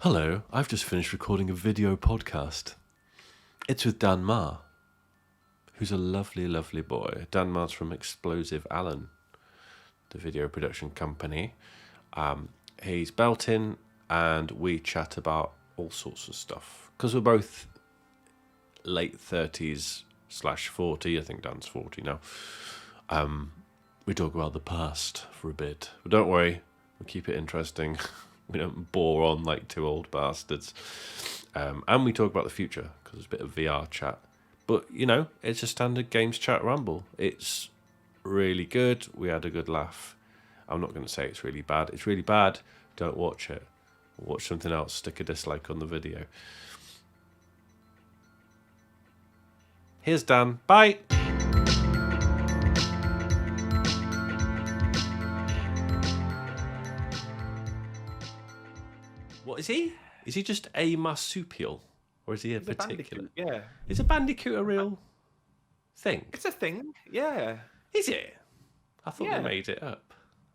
Hello, I've just finished recording a video podcast. It's with Dan Maher, who's a lovely, lovely boy. Dan Maher's from Explosive Alan, the video production company. He's belting and we chat about all sorts of stuff. Because we're both late 30s/40, I think Dan's 40 now. We talk about the past for a bit. But don't worry, we'll keep it interesting. We don't bore on like two old bastards. And we talk about the future, because there's a bit of VR chat. But, you know, it's a standard games chat ramble. It's really good. We had a good laugh. I'm not going to say it's really bad. It's really bad. Don't watch it. Watch something else. Stick a dislike on the video. Here's Dan. Bye. What is he? Is he just a marsupial? Or is he a particular? Yeah. Is a bandicoot a real thing? It's a thing, yeah. Is it? I thought Yeah. they made it up.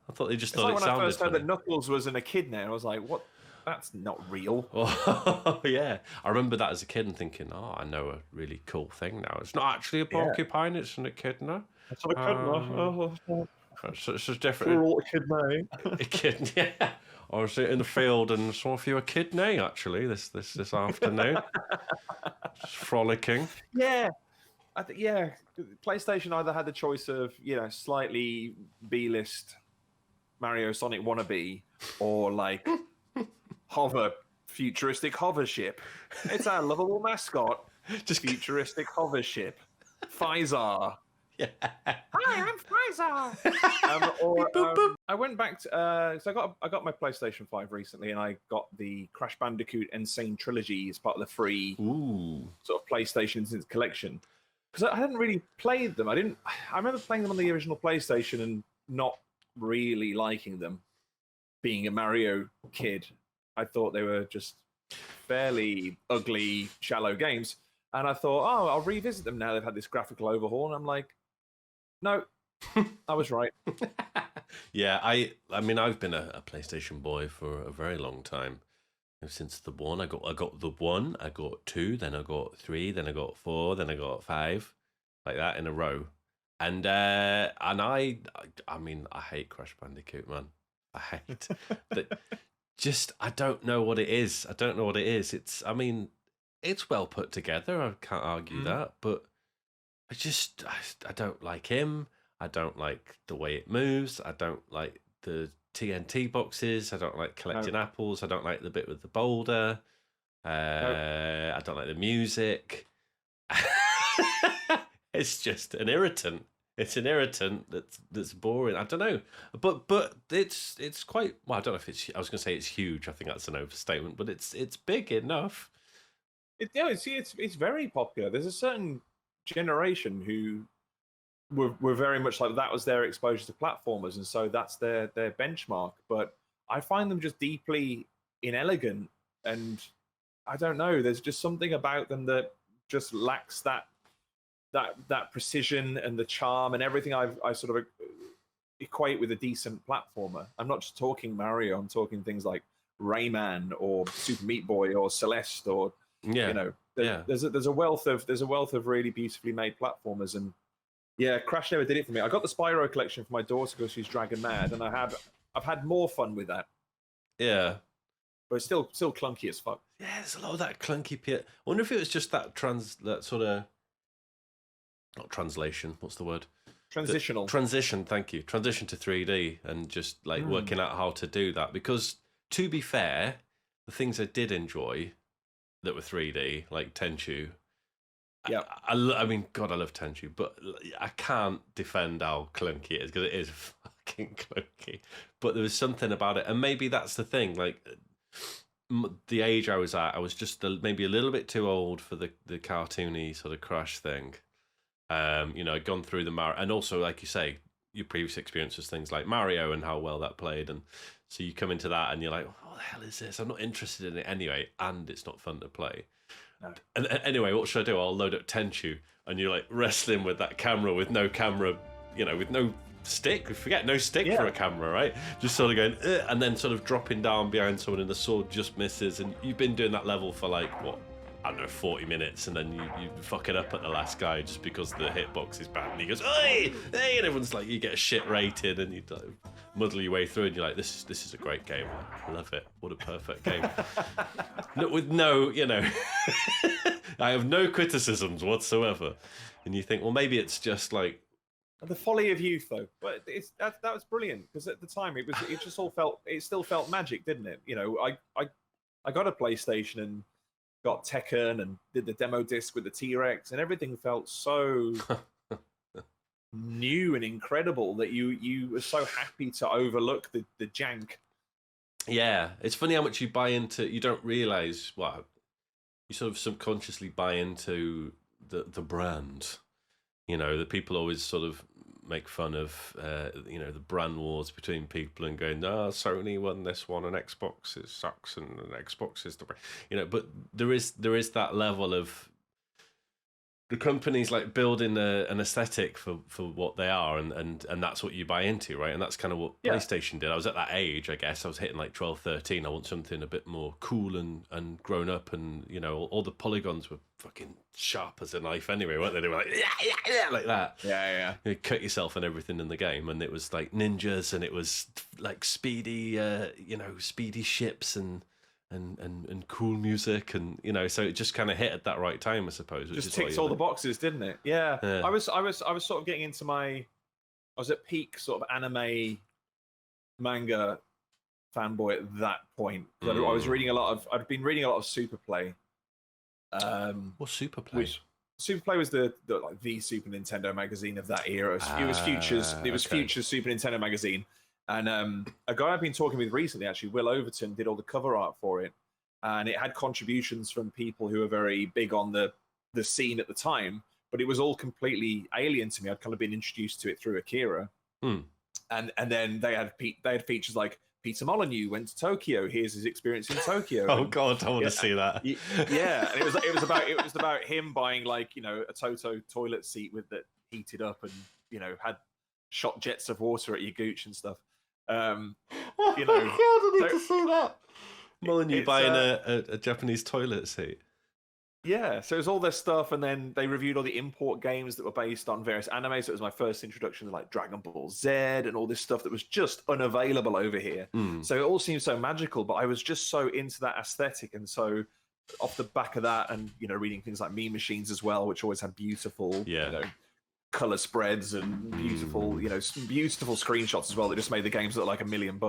I thought they just It's thought like it when I sounded first heard funny. that Knuckles was an echidna, I was like, what? That's not real. Oh, yeah. I remember that as a kid and thinking, oh, I know a really cool thing now. It's not actually a porcupine, it's an echidna. That's not a echidna. It's a different... Rural echidna. Echidna, yeah. I was in the field and saw a few echidnae, actually, this afternoon. Just frolicking. Yeah. Yeah. PlayStation either had the choice of, slightly B-list Mario Sonic wannabe or like futuristic hover ship. It's our lovable mascot. Just Futuristic hover ship. Phizar. Yeah. Hi, I'm Phizar. I went back to so I got my PlayStation 5 recently, and I got the Crash Bandicoot Insane Trilogy as part of the free sort of PlayStation collection. Because I hadn't really played them. I remember playing them on the original PlayStation and not really liking them. Being a Mario kid, I thought they were just fairly ugly, shallow games. And I thought, oh, I'll revisit them now they've had this graphical overhaul. And I'm like, no, I was right. Yeah, I mean, I've been a PlayStation boy for a very long time. Since the one, I got the 1, I got 2, then I got 3, then I got 4, then I got 5, like that in a row. And I mean, I hate Crash Bandicoot, man. I hate that. Just, I don't know what it is. It's, I mean, it's well put together. I can't argue that, but I don't like him. I don't like the way it moves. I don't like the TNT boxes. I don't like collecting apples. I don't like the bit with the boulder. I don't like the music. It's just an irritant. It's an irritant that's boring. I don't know, but it's quite. Well, I don't know if it's. I was going to say it's huge. I think that's an overstatement, but it's big enough. It's very popular. There's a certain generation who were very much like that was their exposure to platformers, and so that's their benchmark. But I find them just deeply inelegant, and I don't know. There's just something about them that just lacks that precision and the charm and everything I sort of equate with a decent platformer. I'm not just talking Mario. I'm talking things like Rayman or Super Meat Boy or Celeste or there's a wealth of really beautifully made platformers, and Crash never did it for me. I got the Spyro collection for my daughter because she's dragon mad, and I've had more fun with that. Yeah. But it's still clunky as fuck. Yeah, there's a lot of that clunky pit. I wonder if it was just that sort of not translation. What's the word? Transitional. Transition. Thank you. Transition to 3D and just like working out how to do that. Because to be fair, the things I did enjoy that were 3D, like Tenchu. Yeah. I mean, God, I love Tenchu, but I can't defend how clunky it is because it is fucking clunky. But there was something about it, and maybe that's the thing. Like the age I was at, I was just maybe a little bit too old for the cartoony sort of Crash thing. I'd gone through the Mario, and also, like you say, your previous experiences, things like Mario and how well that played, and so you come into that and you're like, what the hell is this? I'm not interested in it anyway, and it's not fun to play. No. And anyway, what should I do? I'll load up Tenchu, and you're like wrestling with that camera with no camera, with no stick. We forget no stick for a camera, right? Just sort of going, and then sort of dropping down behind someone, and the sword just misses. And you've been doing that level for like what? I don't know, 40 minutes, and then you fuck it up at the last guy just because the hitbox is bad. And he goes, "Hey, hey!" And everyone's like, you get a shit rated, and you muddle your way through, and you're like, this is a great game. I love it. What a perfect game. With no, I have no criticisms whatsoever. And you think, well, maybe it's just like the folly of youth, though. But that was brilliant because at the time it still felt magic, didn't it? I got a PlayStation and got Tekken and did the demo disc with the T-Rex, and everything felt so new and incredible that you were so happy to overlook the jank. Yeah, it's funny how much you buy into. You don't realize you sort of subconsciously buy into the brand. That people always sort of make fun of, the brand wars between people and going, Sony won this one and Xbox sucks and Xbox is the, but there is that level of the companies like building an aesthetic for what they are, and that's what you buy into, right? And that's kind of what PlayStation did. I was at that age, I guess. I was hitting like 12, 13. I want something a bit more cool and grown up, and all the polygons were fucking sharp as a knife anyway, weren't they? They were like like that. Yeah. You cut yourself and everything in the game, and it was like ninjas, and it was like speedy ships and cool music, and so it just kind of hit at that right time, I suppose. Just ticked all the boxes, didn't it? Yeah. I was sort of getting into I was at peak sort of anime manga fanboy at that point. I was reading I'd been reading a lot of Superplay. What's Superplay? Superplay was the Super Nintendo magazine of that era. It was Futures. It was Futures Super Nintendo magazine. And a guy I've been talking with recently, actually, Will Overton, did all the cover art for it. And it had contributions from people who were very big on the scene at the time, but it was all completely alien to me. I'd kind of been introduced to it through Akira. And then they had features like Peter Molyneux went to Tokyo. Here's his experience in Tokyo. Oh God, I want to see that. Yeah, and it was about him buying a Toto toilet seat that heated up and had shot jets of water at your gooch and stuff. God, I need to see that. Molyneux buying a Japanese toilet seat. Yeah, so it was all this stuff, and then they reviewed all the import games that were based on various anime. So it was my first introduction to like Dragon Ball Z and all this stuff that was just unavailable over here. So it all seemed so magical, but I was just so into that aesthetic, and so off the back of that, and reading things like Meme Machines as well, which always had beautiful, color spreads and beautiful, beautiful screenshots as well that just made the games look like $1 million.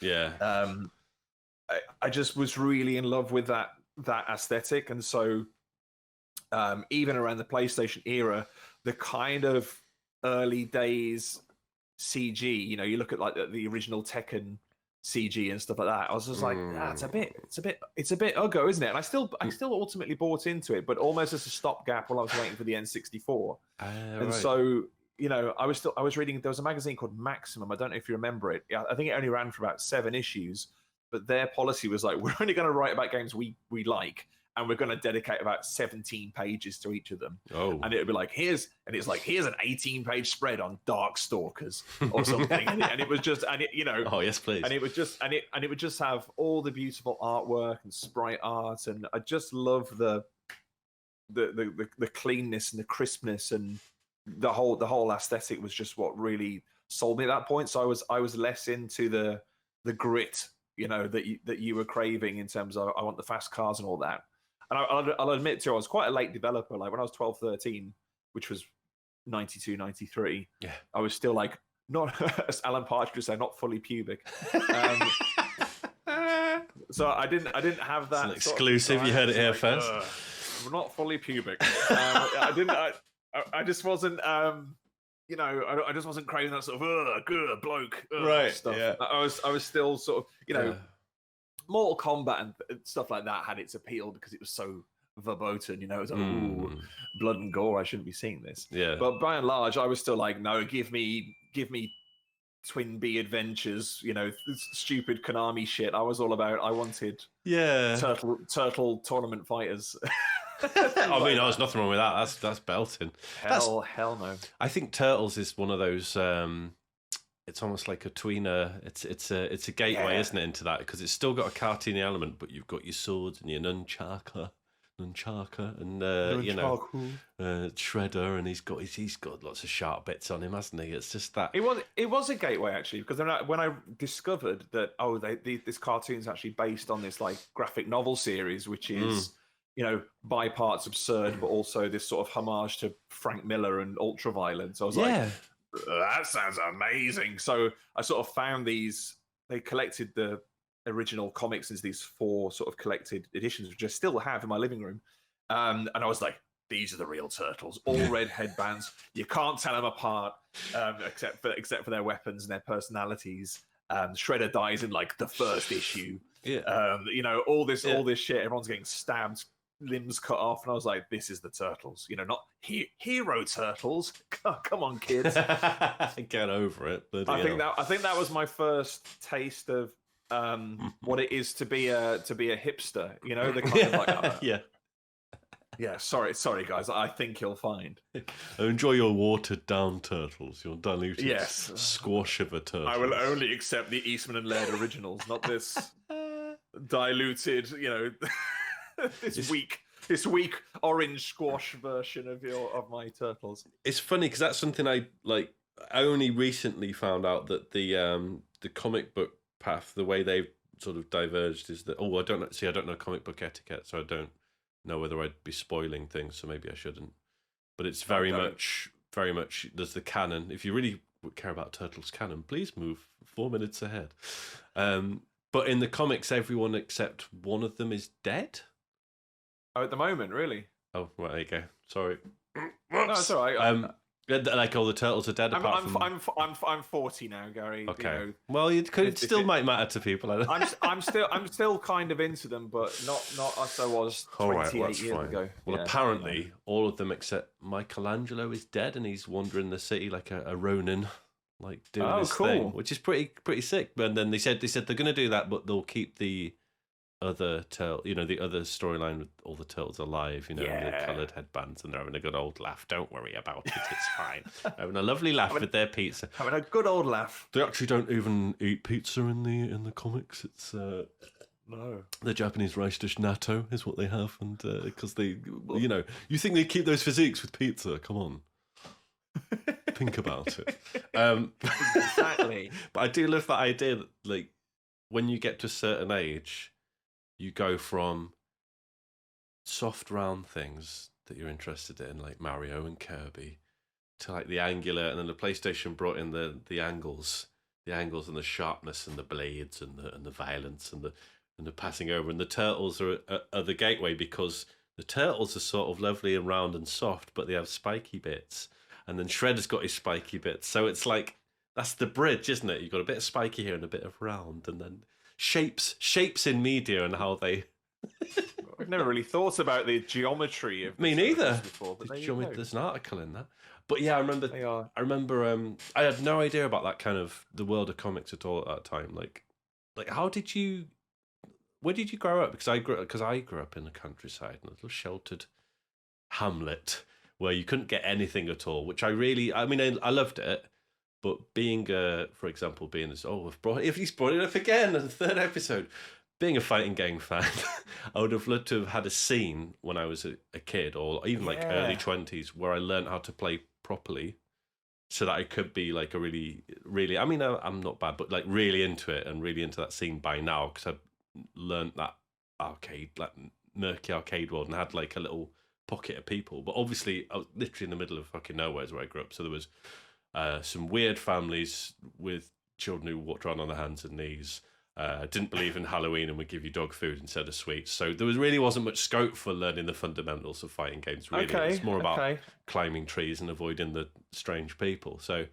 Yeah. I just was really in love with that aesthetic, and so even around the PlayStation era, the kind of early days CG, you look at like the original Tekken CG and stuff like that. I was just like, it's a bit uggo, isn't it? And I still ultimately bought into it, but almost as a stopgap while I was waiting for the N64. And so, I was reading. There was a magazine called Maximum. I don't know if you remember it. I think it only ran for about 7 issues. But their policy was like, we're only going to write about games we like, and we're going to dedicate about 17 pages to each of them. Oh. And it would be like, here's an 18-page spread on Darkstalkers or something. and it was just, oh yes, please. And it was just, and it would just have all the beautiful artwork and sprite art, and I just love the cleanness and the crispness, and the whole aesthetic was just what really sold me at that point. So I was less into the grit, that you were craving in terms of I want the fast cars and all that. And I'll admit too, I was quite a late developer. Like when I was 12, 13, which was 92, 93, I was still like, not, as Alan Partridge would say, not fully pubic. So I didn't have that. It's an exclusive. You heard it here first. I'm not fully pubic. I just wasn't. I just wasn't craving that sort of good bloke stuff. Yeah. I was still sort of Mortal Kombat and stuff like that had its appeal because it was so verboten. It was like, ooh, blood and gore. I shouldn't be seeing this. Yeah. But by and large, I was still like, no, give me Twin Bee adventures. Stupid Konami shit. I was all about. I wanted turtle tournament fighters. I mean, there's nothing wrong with that. That's belting. Hell no. I think Turtles is one of those it's almost like a tweener. It's a gateway, isn't it, into that, because it's still got a cartoony element, but you've got your swords and your nunchaka, and Shredder, and he's got lots of sharp bits on him, hasn't he? It's just that it was a gateway actually, because when I discovered that this cartoon's actually based on this like graphic novel series, which is by parts absurd, but also this sort of homage to Frank Miller and ultraviolence. I was like, that sounds amazing. So I sort of found these. They collected the original comics as these 4 sort of collected editions, which I still have in my living room. And I was like, these are the real turtles, all red headbands. You can't tell them apart, except for their weapons and their personalities. Shredder dies in like the first issue. Yeah. All this shit. Everyone's getting stabbed, limbs cut off, and I was like, this is the turtles. Not hero turtles. Come on, kids. Get over it. I think that was my first taste of what it is to be a hipster. The kind of like yeah. Sorry, guys. I think you'll find. Enjoy your watered down turtles, your diluted squash of a turtle. I will only accept the Eastman and Laird originals, not this diluted. This weak orange squash version of my turtles. It's funny because that's something I like. I only recently found out that the comic book path, the way they've sort of diverged, is that I don't know comic book etiquette, so I don't know whether I'd be spoiling things, so maybe I shouldn't. But it's very much. There's the canon. If you really care about Turtles canon, please move 4 minutes ahead. But in the comics, everyone except one of them is dead. Oh, at the moment, really? Oh, right, there you go. Sorry. No, it's all right. Like all the turtles are dead. I'm 40 now, Gary. Okay. Well, it still might matter to people. I'm still kind of into them, but not as I was 28 years ago. Well, apparently all of them except Michelangelo is dead, and he's wandering the city like a Ronin, like doing his thing, which is pretty sick. And then they said they're going to do that, but they'll keep the other the other storyline with all the turtles alive, and the coloured headbands, and they're having a good old laugh. Don't worry about it, it's fine. Having a lovely laugh with their pizza. Having a good old laugh. They actually don't even eat pizza in the comics. It's no. The Japanese rice dish natto is what they have, and because they, you think they keep those physiques with pizza? Come on. Think about it. Exactly. But I do love that idea that, like, when you get to a certain age, you go from soft round things that you're interested in, like Mario and Kirby, to like the angular, and then the PlayStation brought in the angles and the sharpness and the blades and the violence and the passing over. And the turtles are the gateway, because the turtles are sort of lovely and round and soft, but they have spiky bits. And then Shredder's got his spiky bits, so it's like that's the bridge, isn't it? You've got a bit of spiky here and a bit of round, and then shapes in media and how they. I've never really thought about the geometry of. Me neither. Before, but there's an article in that. But yeah, I remember. I had no idea about that kind of the world of comics at all at that time. Like how did you? Where did you grow up? Because I grew up in the countryside, in a little sheltered hamlet where you couldn't get anything at all. Which I loved it. But being, for example, if he's brought it up again in the 3rd episode, being a fighting game fan, I would have loved to have had a scene when I was a kid, or even like early 20s, where I learned how to play properly, so that I could be like a really, really. I mean, I'm not bad, but like really into it and really into that scene by now, because I've learned that murky arcade world, and had like a little pocket of people. But obviously, I was literally in the middle of fucking nowhere is where I grew up, so there was. Some weird families with children who walked around on their hands and knees, didn't believe in Halloween and would give you dog food instead of sweets. So there wasn't much scope for learning the fundamentals of fighting games, really. It's more about climbing trees and avoiding the strange people. So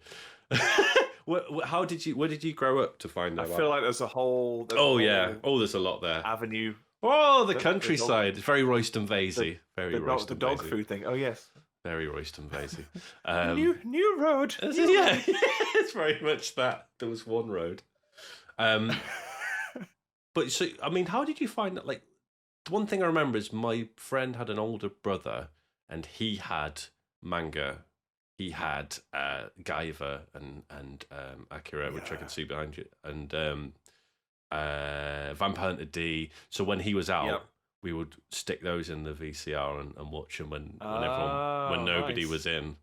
where did you grow up to find out? I feel like there's a whole... there's a lot there. Avenue. Oh, the countryside. Very Royston Vasey. The dog food thing. Oh, yes. Very Royston Vasey. New road. Yeah, it's very much that. There was one road. But so, I mean, how did you find that? Like, the one thing I remember is my friend had an older brother, and he had manga. he had Guyver and Akira, which I can see behind you, and Vampire Hunter D. So when he was out, we would stick those in the VCR and watch them when nobody was in,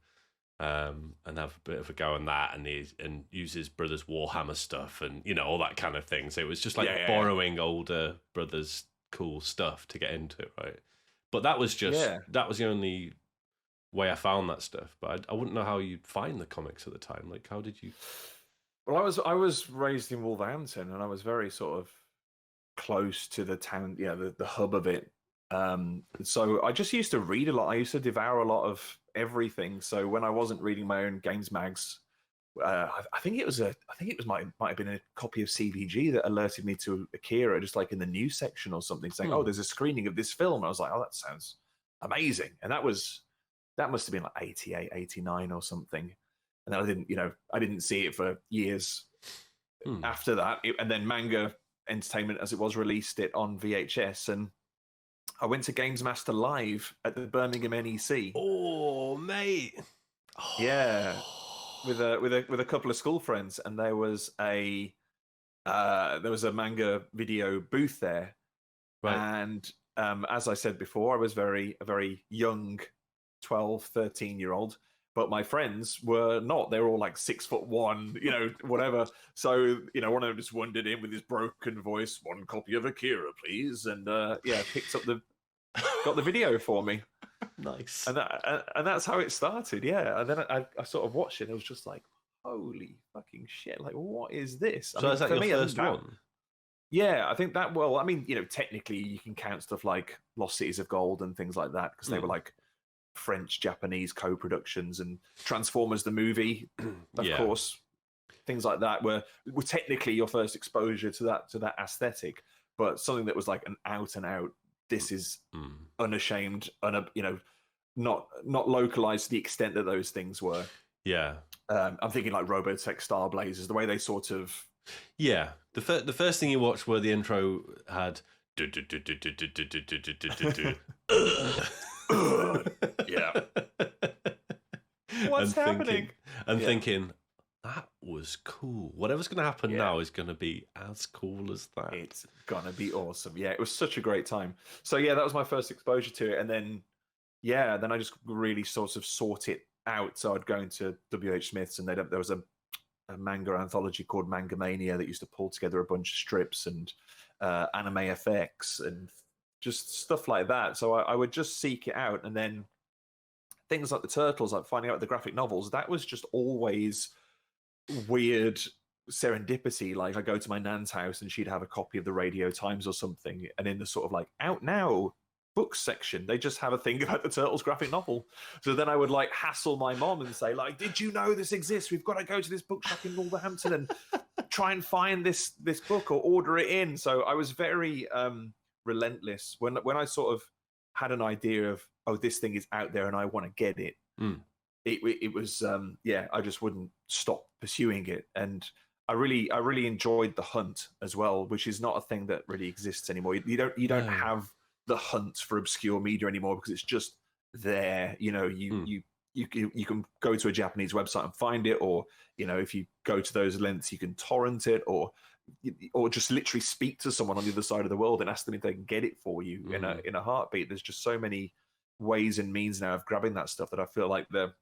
and have a bit of a go on that, and use his brother's Warhammer stuff, and all that kind of thing. So it was just like borrowing older brothers' cool stuff to get into, right? But that was that was the only way I found that stuff. But I wouldn't know how you'd find the comics at the time. Like, how did you? Well, I was raised in Wolverhampton, and I was very sort of close to the town, the hub of it. So I just used to read a lot. I used to devour a lot of everything. So when I wasn't reading my own games mags, I think it might have been a copy of CVG that alerted me to Akira, just like in the news section or something, saying, "Oh, there's a screening of this film." And I was like, "Oh, that sounds amazing!" And that must have been like 88, 89 or something. And then I didn't see it for years after that. And then Manga Entertainment, as it was, released it on VHS, and I went to Games Master Live at the Birmingham NEC. Oh, mate! Yeah, with a couple of school friends, and there was a manga video booth there, right. And as I said before, I was a very young 12, 13-year-old. But my friends were not. They were all like 6'1", whatever. So, one of them just wandered in with his broken voice, "One copy of Akira, please," and picked up got the video for me. Nice. And that's how it started. Yeah, and then I sort of watched it. And it was just like, holy fucking shit! Like, what is this? So is that your first one? Yeah, I think that. Well, I mean, technically, you can count stuff like Lost Cities of Gold and things like that because they were like French-Japanese co-productions, and Transformers the movie, of course, things like that were technically your first exposure to that aesthetic, but something that was like an out and out. This is unashamed, not localized to the extent that those things were. Yeah, I'm thinking like Robotech, Star Blazers, the way they sort of. Yeah, the first thing you watched where the intro had. Yeah. What's happening? Thinking, that was cool. Whatever's going to happen now is going to be as cool as that. It's going to be awesome. Yeah, it was such a great time. So yeah, that was my first exposure to it. And then, then I just really sort of sought it out. So I'd go into WH Smith's, and there was a manga anthology called Manga Mania that used to pull together a bunch of strips and anime FX and just stuff like that. So I would just seek it out. And then things like the Turtles, like finding out the graphic novels, that was just always weird serendipity. Like I go to my nan's house and she'd have a copy of the Radio Times or something, and in the sort of like out now books section, they just have a thing about the Turtles graphic novel. So then I would like hassle my mom and say, like, "Did you know this exists? We've got to go to this bookshop in Wolverhampton and try and find this book or order it in." So I was very relentless when I sort of had an idea of, oh, this thing is out there and I want to get it. It was I just wouldn't stop pursuing it. And I really enjoyed the hunt as well, which is not a thing that really exists anymore. You don't have the hunt for obscure media anymore because it's just there. You can go to a Japanese website and find it, or if you go to those lengths, you can torrent it, or just literally speak to someone on the other side of the world and ask them if they can get it for you in a heartbeat. There's just so many ways and means now of grabbing that stuff that I feel like the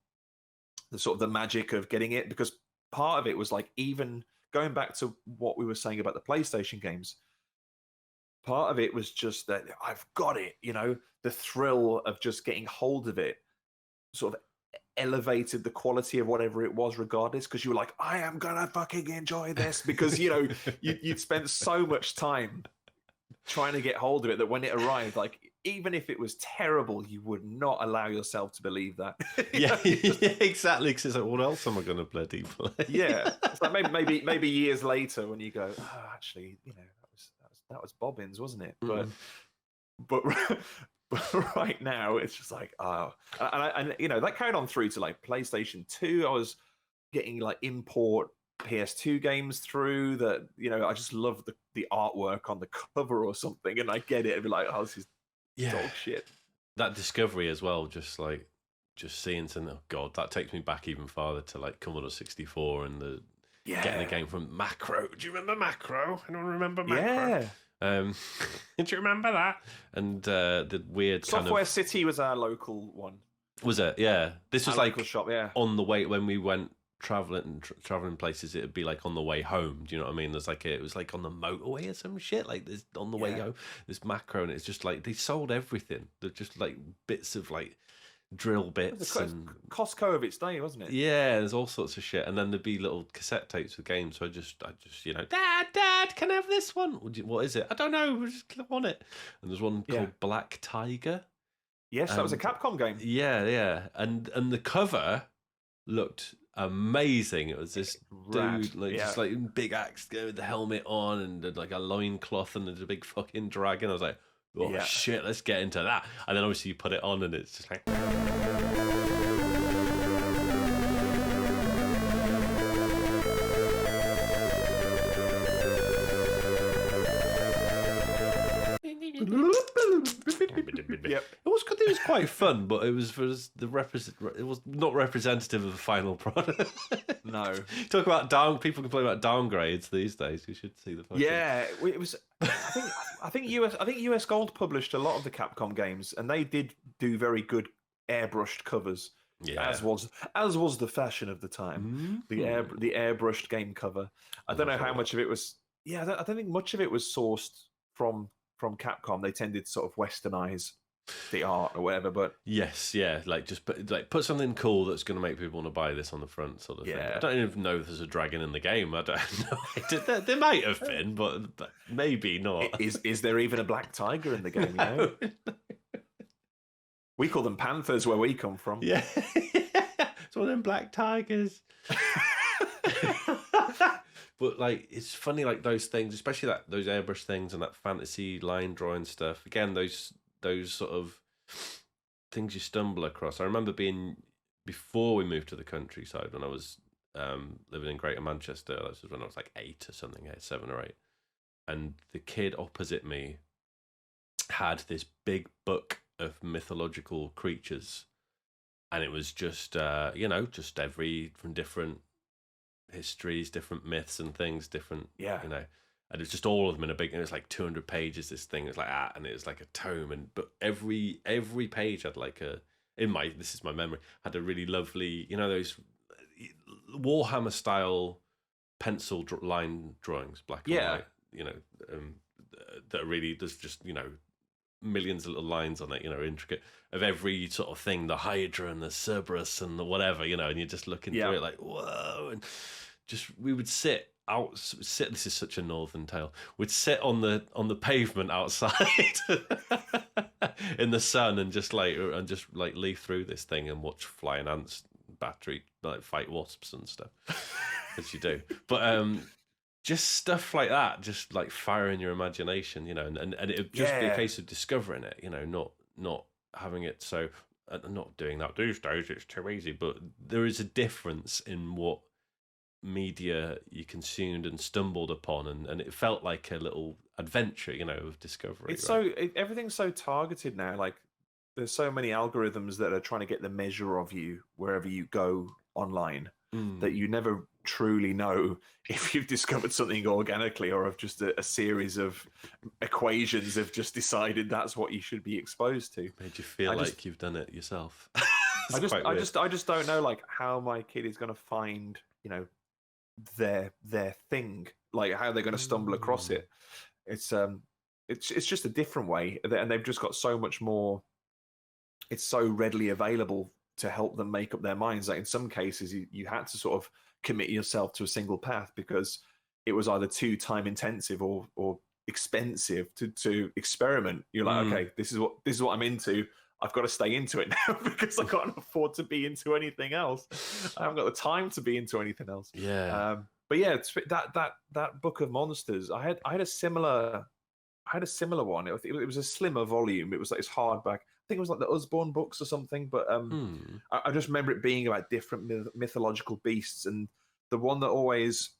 sort of the magic of getting it, because part of it was like, even going back to what we were saying about the PlayStation games, part of it was just that I've got it, the thrill of just getting hold of it sort of elevated the quality of whatever it was regardless, because you were like, I am gonna fucking enjoy this, because you'd spent so much time trying to get hold of it that when it arrived, like, even if it was terrible, you would not allow yourself to believe that. Yeah, exactly, because it's like, what else am I gonna bloody play? Yeah, it's like maybe years later when you go, oh, actually, that was Bobbins, wasn't it? But right now it's just like, oh, and that carried on through to like PlayStation 2. I was getting like import PS2 games through that, I just love the artwork on the cover or something, and I get it and be like, oh, this is dog shit. That discovery as well, just like just seeing something. Oh God, that takes me back even farther to like Commodore 64 and the getting the game from Macro. Do you remember Macro? I don't remember Macro. Yeah. Do you remember that? And the weird Software City was our local one. Was it? Yeah. This was our like local shop. Yeah. On the way when we went traveling places. It'd be like on the way home. Do you know what I mean? There's like it was like on the motorway or some shit. Like there's on the way home. There's Macro, and it's just like they sold everything. They're just like bits of like drill bits and Costco of its day, wasn't it? Yeah, there's all sorts of shit, and then there'd be little cassette tapes with games. So I just Dad, can I have this one? What is it? I don't know. I just want it. And there's one called Black Tiger. Yes, that was a Capcom game. Yeah, and the cover looked amazing. It was this dude, just like big axe with the helmet on, and like a loincloth, and there's a big fucking dragon. I was like, oh shit, let's get into that. And then obviously you put it on, and it's just like. Yep. It was quite fun, but it was it was not representative of the final product. No. Talk about people complain about downgrades these days. You should see the fucking... Yeah, it was. I think US Gold published a lot of the Capcom games, and they did do very good airbrushed covers. Yeah. As was the fashion of the time. Mm-hmm. The airbrushed game cover. I don't know how much of it was. Yeah, I don't think much of it was sourced from Capcom. They tended to sort of westernize the art or whatever, but yes, like just put something cool that's going to make people want to buy this on the front, sort of thing. I don't even know if there's a dragon in the game. I don't know. There might have been, but maybe not. Is there even a black tiger in the game? No. You know? We call them panthers where we come from. Yeah, it's one of them black tigers. But like, it's funny, like those things, especially those airbrush things and that fantasy line drawing stuff. Again, those sort of things you stumble across. I remember being before we moved to the countryside when I was living in Greater Manchester. This was when I was like 8 or something, 7 or 8, and the kid opposite me had this big book of mythological creatures, and it was just just from different histories, different myths and things, different and it's just all of them in a big, and it's like 200 pages, this thing. It's like and it was like a tome, but every page had like this is my memory, had a really lovely, those Warhammer style pencil line drawings, black and white, that are really, there's just millions of little lines on it, intricate, of every sort of thing, the Hydra and the Cerberus and the whatever, and you're just looking through it like, whoa. And just, we would sit, this is such a northern tale, we'd sit on the pavement outside in the sun and just leaf through this thing and watch flying ants fight wasps and stuff, as you do. But just stuff like that, just like firing your imagination, and it'd just be a case of discovering it, not having it so, not doing that these days, it's too easy. But there is a difference in what media you consumed and stumbled upon, and it felt like a little adventure, of discovery. It's everything's so targeted now. Like, there's so many algorithms that are trying to get the measure of you wherever you go online, that you never truly know if you've discovered something organically or if just a series of equations have just decided that's what you should be exposed to. Made you feel like you've done it yourself. I just don't know, like, how my kid is going to find, their thing, like how they're going to stumble across it. It's just a different way, and they've just got so much more. It's so readily available to help them make up their minds. Like, in some cases, you had to sort of commit yourself to a single path because it was either too time intensive or expensive to experiment. You're like, okay, this is what I'm into. I've got to stay into it now because I can't afford to be into anything else. I haven't got the time to be into anything else. Yeah. But yeah, that Book of Monsters, I had a similar one. It was a slimmer volume. It was like, it's hardback. I think it was like the Usborne books or something. But I just remember it being about different mythological beasts, and the one that always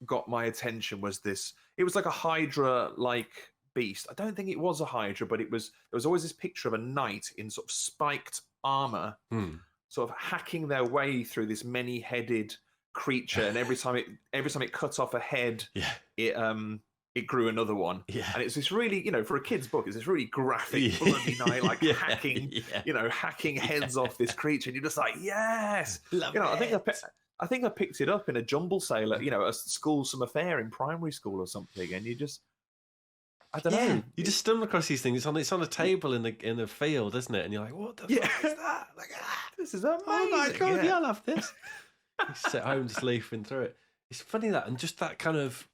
got my attention was this. It was like a Hydra-like beast. I don't think it was a Hydra, but there was always this picture of a knight in sort of spiked armor, sort of hacking their way through this many-headed creature, and every time it cut off a head, it grew another one. Yeah. And it's this really, for a kid's book, it's this really graphic, bloody night, like hacking heads off this creature, and you're just like, yes, Love it. I think I picked it up in a jumble sale at a school summer fair in primary school or something, and I don't know. You just stumble across these things. It's on a table in a field, isn't it? And you're like, what the fuck is that? Like, this is amazing. Oh my god, I'll have this. You sit home just leafing through it. It's funny that, and just that kind of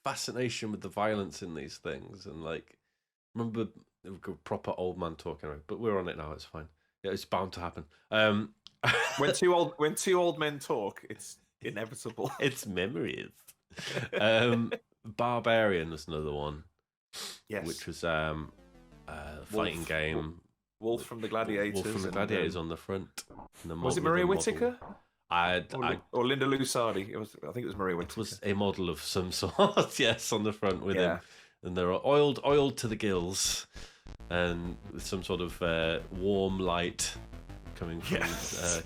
fascination with the violence in these things, and like, remember proper old man talking about, but we're on it now. It's fine. Yeah, it's bound to happen. When two old men talk, it's inevitable. It's memories. Barbarian was another one. Yes. Which was fighting game. Wolf from the Gladiators. Wolf from the Gladiators on the front. Was it Maria Whittaker? Or Linda Lusardi. I think it was Maria Whittaker. It was a model of some sort, yes, on the front with him. And they're oiled to the gills, and with some sort of warm light coming from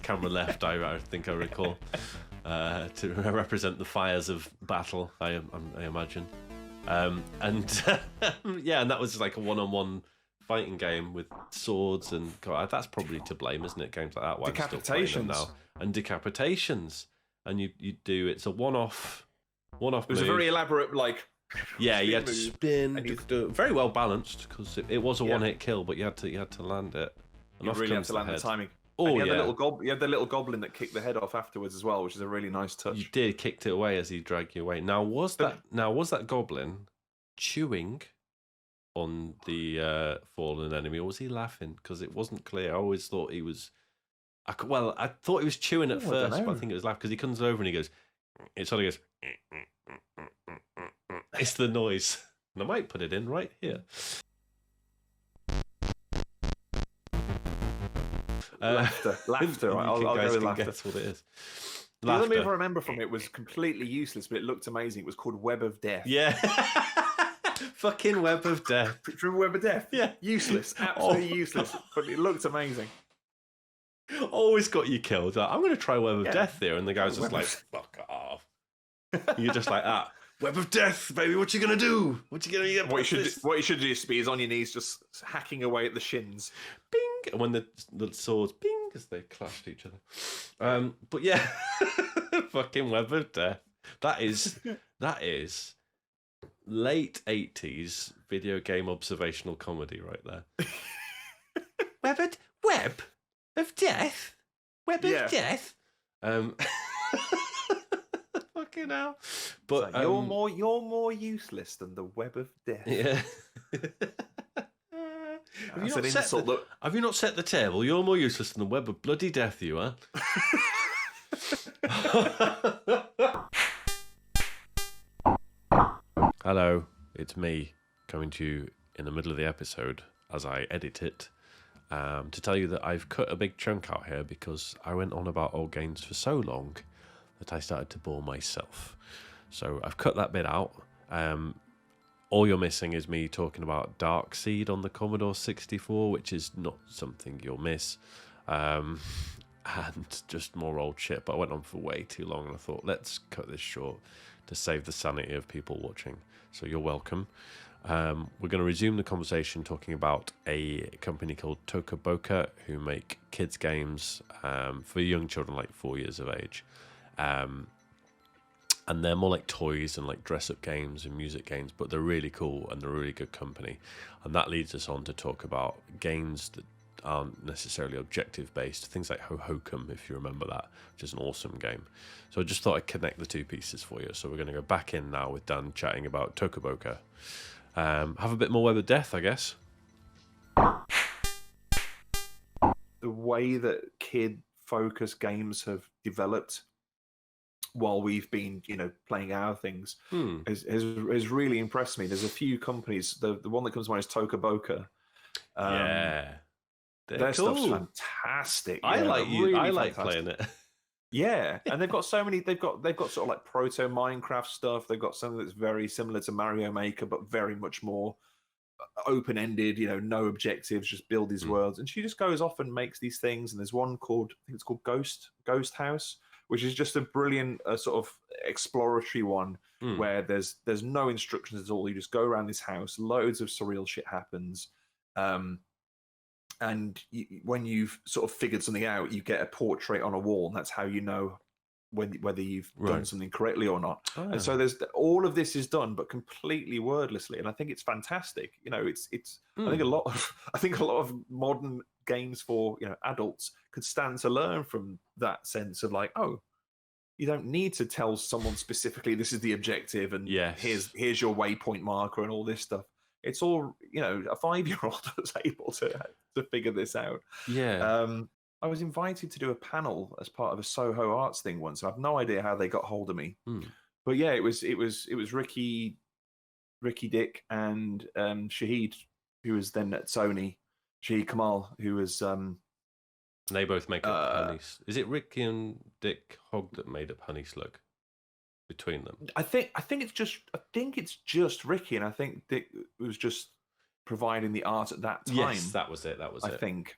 camera left, I think I recall, to represent the fires of battle, I imagine. And that was like a one-on-one fighting game with swords, and God, that's probably to blame, isn't it? Games like that, why I'm still playing them now. And decapitations, and you do, it's a one-off. It was move. A very elaborate you had to spin, and you could do it very well balanced, because it was a one-hit kill, but you had to land it. And you really had to land the timing. Oh, and you had the little goblin that kicked the head off afterwards as well, which is a really nice touch. You did, kicked it away as he dragged you away. Now was that goblin chewing on the fallen enemy, or was he laughing? Because it wasn't clear. I always thought he was. I thought he was chewing at first, but I think it was laughing, because he comes over and he goes. It sort of goes. It's the noise, and I might put it in right here. Laughter. Right? I'll go with laughter. Guess what it is. The other move I remember from it was completely useless, but it looked amazing. It was called Web of Death. Yeah. Fucking Web of Death. Remember Web of Death? Yeah. Useless. Absolutely useless. But it looked amazing. Always got you killed. I'm going to try Web of Death here. And the guy's just like, fuck off. You're just like, Web of Death, baby. What you going to do? What you should just be is on your knees, just hacking away at the shins. Bing. And when the swords bing as they clashed each other. But yeah, fucking Web of Death. That is late 80s video game observational comedy right there. Web of Death? Web of Death? Fucking hell. But you're more useless than the Web of Death. Yeah. Have you not set the table? You're more useless than the Web of bloody death, you are. Hello, it's me coming to you in the middle of the episode as I edit it to tell you that I've cut a big chunk out here because I went on about old games for so long that I started to bore myself. So I've cut that bit out. All you're missing is me talking about Dark Seed on the Commodore 64, which is not something you'll miss. And just more old shit. But I went on for way too long, and I thought, let's cut this short to save the sanity of people watching. So you're welcome. We're going to resume the conversation talking about a company called Tokaboka, who make kids games for young children like 4 years of age. And they're more like toys and like dress-up games and music games, but they're really cool and they're a really good company. And that leads us on to talk about games that aren't necessarily objective-based, things like Hohokum, if you remember that, which is an awesome game. So I just thought I'd connect the two pieces for you. So we're going to go back in now with Dan chatting about Tokaboka. Have a bit more Web of Death, I guess. The way that kid-focused games have developed while we've been, playing our things, has really impressed me. There's a few companies. The one that comes to mind is Tokaboka. Their cool. Stuff's fantastic. I like playing it. Yeah, and they've got so many. They've got sort of like proto Minecraft stuff. They've got something that's very similar to Mario Maker, but very much more open-ended, no objectives, just build these worlds. And she just goes off and makes these things. And there's one called, I think it's called Ghost House, which is just a brilliant sort of exploratory one where there's no instructions at all. You just go around this house, loads of surreal shit happens. And when you've sort of figured something out, you get a portrait on a wall, and that's how you know whether you've done something correctly or not. And so there's all of this is done, but completely wordlessly, and I think it's fantastic. It's I think a lot of modern games for adults could stand to learn from that sense of like, oh, you don't need to tell someone specifically this is the objective and here's your waypoint marker and all this stuff. It's all a 5-year-old was able to figure this out. I was invited to do a panel as part of a Soho Arts thing once. I have no idea how they got hold of me, but yeah, it was Ricky Dick and Shahid, who was then at Sony. Shahid Kamal, who was they both make up Honey. Is it Ricky and Dick Hogg that made up Honey Slug between them? I think it's just Ricky, and I think Dick was just providing the art at that time. Yes, that was it. I think.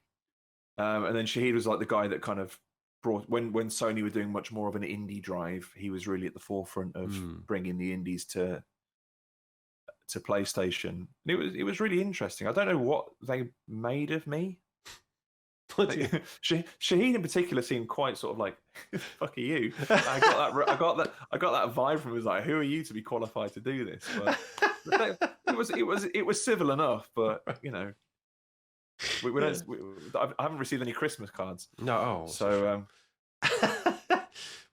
And then Shahid was like the guy that kind of brought when Sony were doing much more of an indie drive. He was really at the forefront of bringing the indies to PlayStation. And it was really interesting. I don't know what they made of me. Shahid in particular seemed quite sort of like, "Fuck are you?" I got that vibe from him. It was like, "Who are you to be qualified to do this?" But it was civil enough, but I haven't received any Christmas cards. No, so.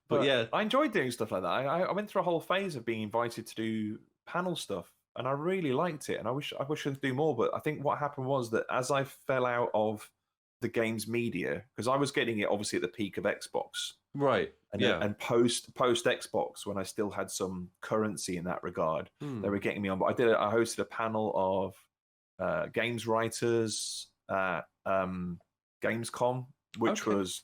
But yeah, I enjoyed doing stuff like that. I went through a whole phase of being invited to do panel stuff, and I really liked it. And I wish I could do more. But I think what happened was that as I fell out of the games media, because I was getting it obviously at the peak of Xbox, right? And post Xbox, when I still had some currency in that regard, they were getting me on. But I hosted a panel of games writers at Gamescom, which was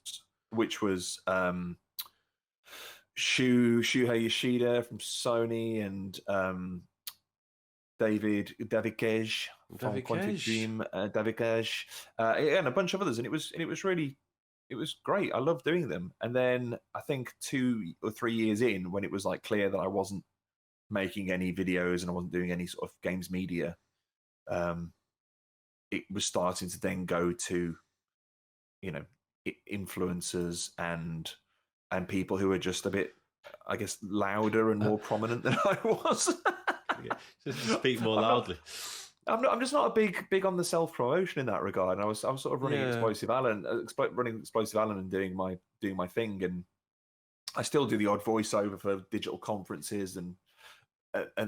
Shuhei Yoshida from Sony and David Cage from Quantic Dream, David Cage, and a bunch of others, and it was great. I loved doing them. And then I think 2 or 3 years in, when it was like clear that I wasn't making any videos and I wasn't doing any sort of games media, it was starting to then go to influencers and people who are just a bit, I guess, louder and more prominent than I was. Just speak more loudly. I'm just not a big on the self promotion in that regard. And I was sort of running Explosive Alan and doing my thing, and I still do the odd voiceover for digital conferences and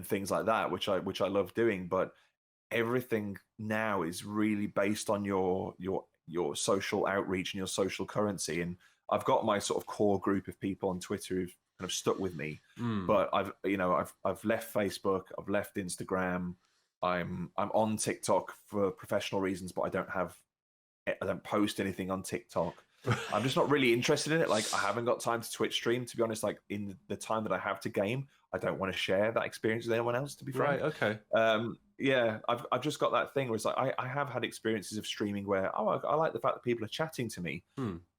things like that, which I love doing. But everything now is really based on your social outreach and your social currency. And I've got my sort of core group of people on Twitter who've kind of stuck with me, but I've left Facebook, I've left Instagram, I'm on TikTok for professional reasons, but I don't post anything on TikTok. I'm just not really interested in it. Like, I haven't got time to Twitch stream, to be honest. Like, in the time that I have to game, I don't want to share that experience with anyone else, to be frank. Right, okay. Yeah, I've just got that thing where it's like I have had experiences of streaming where I like the fact that people are chatting to me,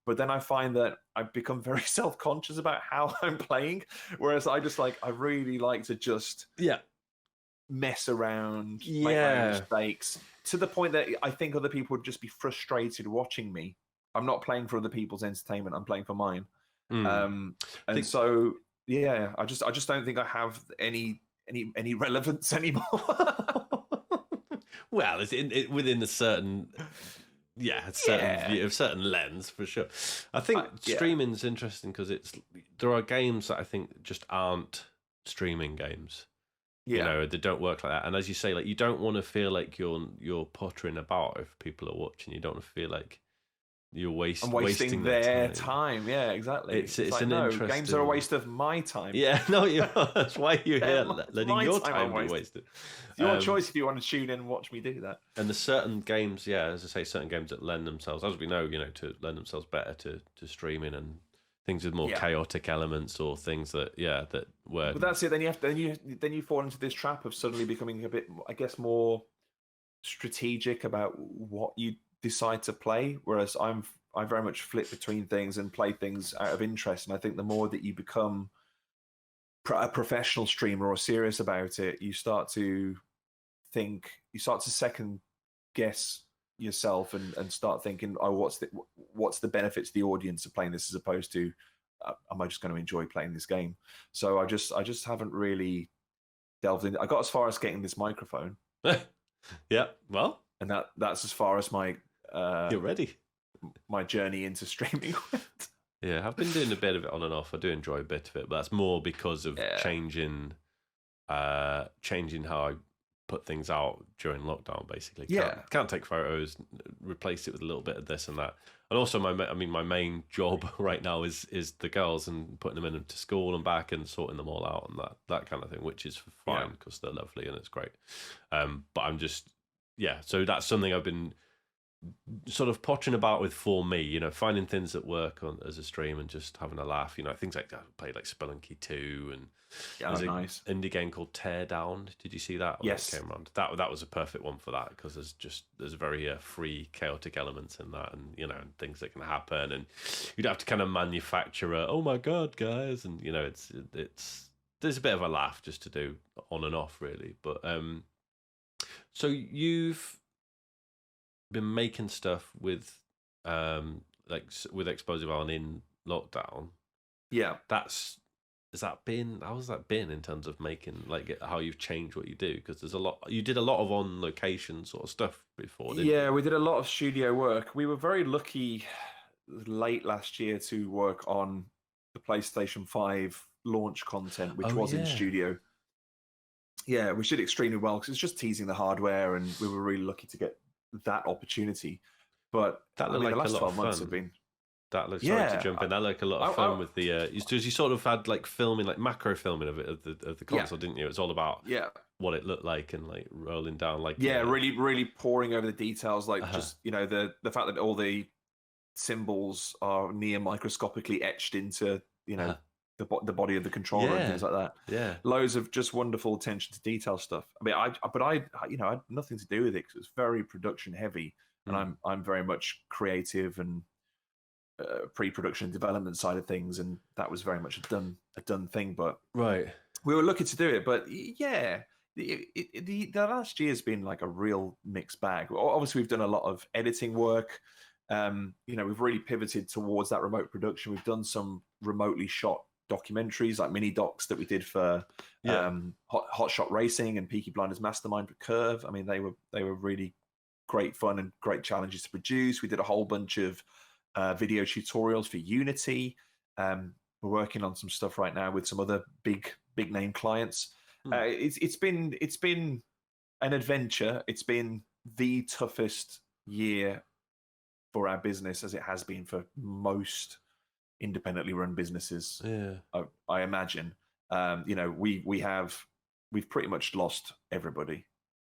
but then I find that I've become very self-conscious about how I'm playing, whereas I really like to just mess around, make my own mistakes, to the point that I think other people would just be frustrated watching me. I'm not playing for other people's entertainment, I'm playing for mine. So yeah, I just don't think I have any relevance anymore. Well, it's within a certain view, a certain lens, for sure. I think streaming's interesting because there are games that I think just aren't streaming games. They don't work like that. And as you say, like, you don't want to feel like you're pottering about if people are watching. You don't want to feel like you're wasting their time. Yeah, exactly. It's like, interesting. Games are a waste of my time. Yeah, no, that's why you're here, letting your time be wasted. It's your choice if you want to tune in and watch me do that. And there's certain games, as I say, certain games that lend themselves, as we know, to lend themselves better to streaming, and things with more chaotic elements, or things that were. But that's it. Then you fall into this trap of suddenly becoming a bit, I guess, more strategic about what you decide to play, whereas I very much flip between things and play things out of interest. And I think the more that you become a professional streamer or serious about it, you start to second guess yourself and start thinking, oh, what's the benefit to the audience of playing this, as opposed to am I just going to enjoy playing this game? So I just haven't really delved in. I got as far as getting this microphone. Yeah, well, and that's as far as my you're ready. My journey into streaming went. Yeah, I've been doing a bit of it on and off. I do enjoy a bit of it, but that's more because of changing how I put things out during lockdown. Basically, can't take photos, replace it with a little bit of this and that. And also, my main job right now is the girls and putting them into school and back and sorting them all out and that kind of thing, which is fine because they're lovely and it's great. But I'm just so that's something I've been sort of pottering about with for me, finding things that work on as a stream and just having a laugh, things like that. I played like Spelunky 2 and there's nice indie game called Teardown. Did you see that? Yes. That came around. That was a perfect one for that because there's very free chaotic elements in that and and things that can happen and you'd have to kind of manufacture oh my god guys and it's there's a bit of a laugh just to do on and off really. But so you've been making stuff with with Explosive Island in lockdown. Yeah. How's that been in terms of making how you've changed what you do? Because you did a lot of on location sort of stuff before, didn't you? We did a lot of studio work. We were very lucky late last year to work on the PlayStation 5 launch content, which was in studio. Yeah, we did extremely well because it's just teasing the hardware, and we were really lucky to get that opportunity. But that looked like the last a lot 12 of months fun. have been. That looks sorry to jump in. That looked a lot of fun with the. You sort of had filming, macro filming of it of the console, didn't you? It's all about what it looked like and rolling down really really poring over the details, just the fact that all the symbols are near microscopically etched into the body of the controller and things like that. Yeah, loads of just wonderful attention to detail stuff. I mean, I had nothing to do with it because it's very production heavy, and I'm very much creative and pre-production and development side of things, and that was very much a done thing. But we were lucky to do it. But the last year has been like a real mixed bag. Obviously, we've done a lot of editing work. We've really pivoted towards that remote production. We've done some remotely shot documentaries, like mini docs that we did for Hot Shot Racing and Peaky Blinders Mastermind for Curve. I mean, they were really great fun and great challenges to produce. We did a whole bunch of video tutorials for Unity. We're working on some stuff right now with some other big name clients. It's been an adventure. It's been the toughest year for our business, as it has been for most independently run businesses. I imagine. We've pretty much lost everybody.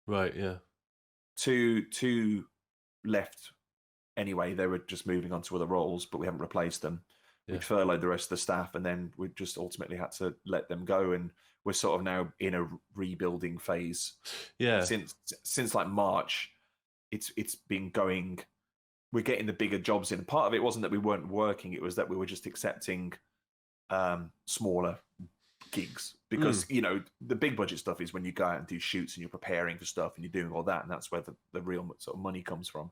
Right. Yeah. Two left. Anyway, they were just moving on to other roles, but we haven't replaced them. We'd furloughed the rest of the staff, and then we just ultimately had to let them go. And we're sort of now in a rebuilding phase. Yeah. Since March, it's been going. We're getting the bigger jobs in. Part of it wasn't that we weren't working; it was that we were just accepting smaller gigs, because the big budget stuff is when you go out and do shoots and you're preparing for stuff and you're doing all that, and that's where the real sort of money comes from.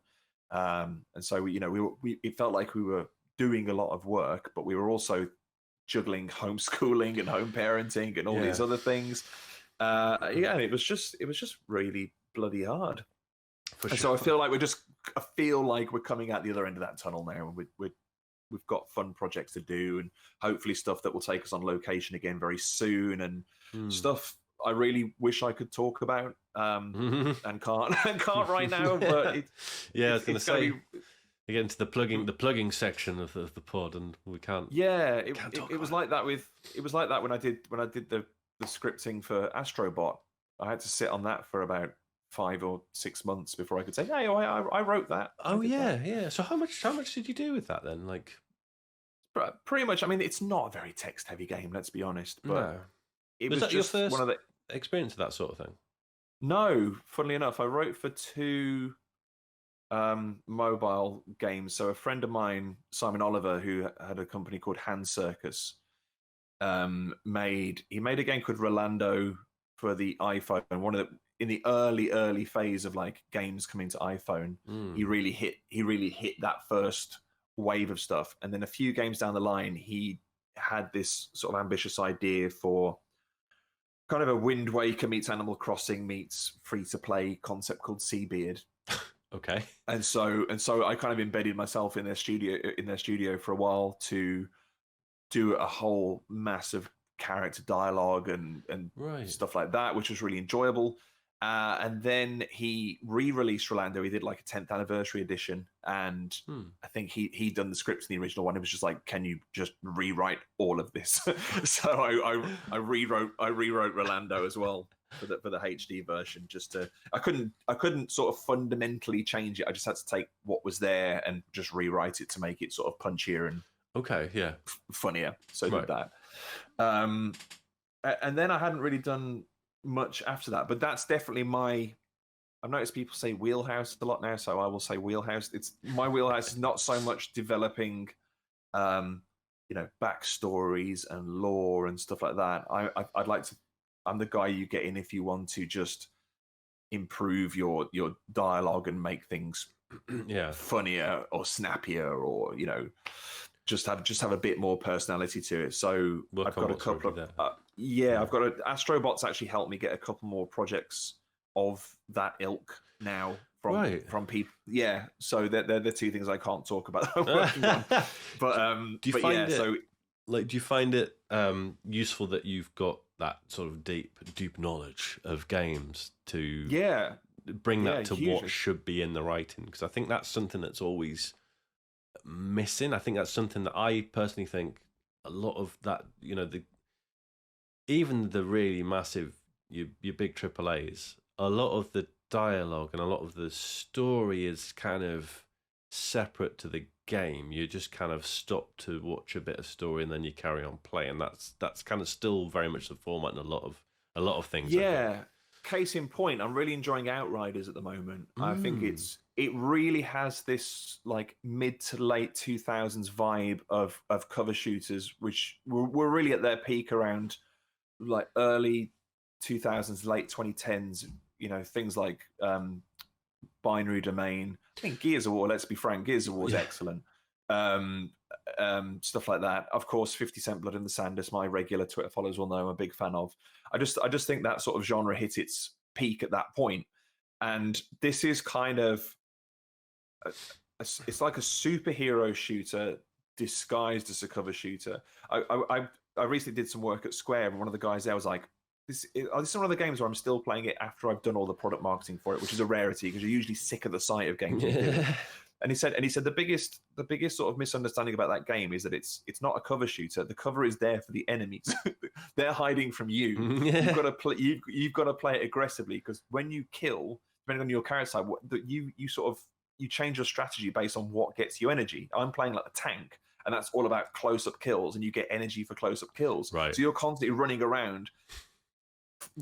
And so it felt like we were doing a lot of work, but we were also juggling homeschooling and home parenting and all these other things. And it was just really bloody hard. And so I feel like we're coming out the other end of that tunnel now, and we've got fun projects to do, and hopefully stuff that will take us on location again very soon, and stuff I really wish I could talk about and can't right now. But I was going to say, you get into the plugging section of the pod, and we can't. Yeah, it was like that when I did the scripting for Astrobot. I had to sit on that for about 5 or 6 months before I could say, "Hey, I wrote that." Oh yeah. So how much did you do with that then? Pretty much. I mean, it's not a very text-heavy game, let's be honest. But was that your first experience of that sort of thing? No, funnily enough, I wrote for two mobile games. So a friend of mine, Simon Oliver, who had a company called Hand Circus, made a game called Rolando for the iPhone. One of the in the early phase of like games coming to iPhone, he really hit that first wave of stuff. And then a few games down the line, he had this sort of ambitious idea for kind of a Wind Waker meets Animal Crossing meets free to play concept called Seabeard. Okay. And so I kind of embedded myself in their studio for a while to do a whole massive character dialogue and stuff like that, which was really enjoyable. And then he re-released Rolando. He did like a 10th anniversary edition, and I think he'd done the scripts in the original one. It was just like, can you just rewrite all of this? So I rewrote Rolando as well for the HD version. I couldn't sort of fundamentally change it. I just had to take what was there and just rewrite it to make it sort of punchier and funnier. So I did that. And then I hadn't really done much after that, but that's definitely I've noticed people say wheelhouse a lot now, so I will say wheelhouse. It's my wheelhouse is not so much developing backstories and lore and stuff like that. I'd like to, I'm the guy you get in if you want to just improve your dialogue and make things funnier or snappier, or just have a bit more personality to it. So I've got a couple of I've got Astrobot's actually helped me get a couple more projects of that ilk now from people. Yeah, so they're the two things I can't talk about that I'm working on. But do you find it useful that you've got that sort of deep knowledge of games to bring that to what should be in the writing? Because I think that's something that's always missing. I think that's something that I personally think a lot of that, even the really massive, your big AAAs, a lot of the dialogue and a lot of the story is kind of separate to the game. You just kind of stop to watch a bit of story and then you carry on playing. That's kind of still very much the format in a lot of things. Yeah. Case in point, I'm really enjoying Outriders at the moment. I think it really has this like mid to late 2000s vibe of cover shooters, which were really at their peak around like early 2000s, late 2010s. Things like Binary Domain. I think Gears of War. Let's be frank, Gears of War is excellent. Stuff like that. Of course, 50 Cent Blood in the Sand, as my regular Twitter followers will know, I'm a big fan of. I just think that sort of genre hit its peak at that point, and this is kind of it's like a superhero shooter disguised as a cover shooter. I recently did some work at Square, and one of the guys there was like, this is one of the games where I'm still playing it after I've done all the product marketing for it, which is a rarity because you're usually sick of the sight of games. And he said the biggest sort of misunderstanding about that game is that it's not a cover shooter. The cover is there for the enemies. They're hiding from you. You've got to play it aggressively, because when you kill, depending on your character type, you change your strategy based on what gets you energy. I'm playing like a tank, and that's all about close-up kills, and you get energy for close-up kills. Right. So you're constantly running around,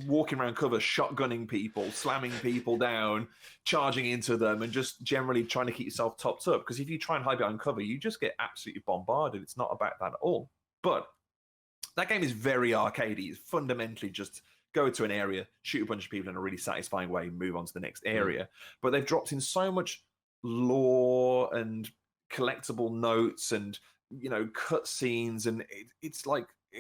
walking around cover, shotgunning people, slamming people down, charging into them, and just generally trying to keep yourself topped up. Because if you try and hide behind cover, you just get absolutely bombarded. It's not about that at all. But that game is very arcadey. It's fundamentally just go to an area, shoot a bunch of people in a really satisfying way, move on to the next area. But they've dropped in so much lore and collectible notes and cut scenes, and it's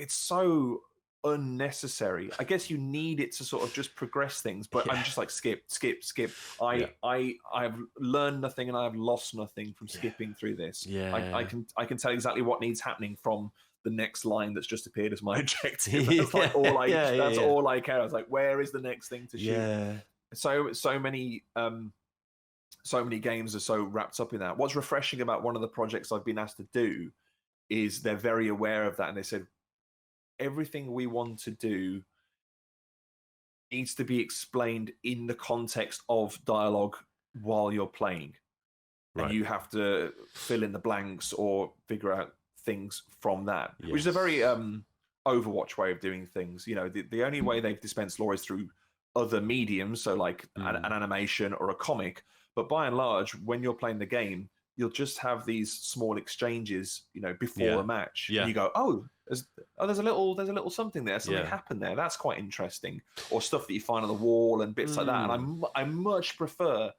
so unnecessary. I guess you need it to sort of just progress things, but I'm just like skip. I've learned nothing and I have lost nothing from skipping through this. I can tell exactly what needs happening from the next line that's just appeared as my objective. That's like all I all I care. I was like, where is the next thing to shoot? So many games are so wrapped up in that. What's refreshing about one of the projects I've been asked to do is they're very aware of that, and they said, everything we want to do needs to be explained in the context of dialogue while you're playing. Right. And you have to fill in the blanks or figure out things from that, which is a very Overwatch way of doing things. The only way they've dispensed lore is through other mediums, so like an animation or a comic. But by and large, when you're playing the game, you'll just have these small exchanges, before a match, and you go, "Oh, there's a little something there. Something happened there. That's quite interesting." Or stuff that you find on the wall and bits like that. And I much prefer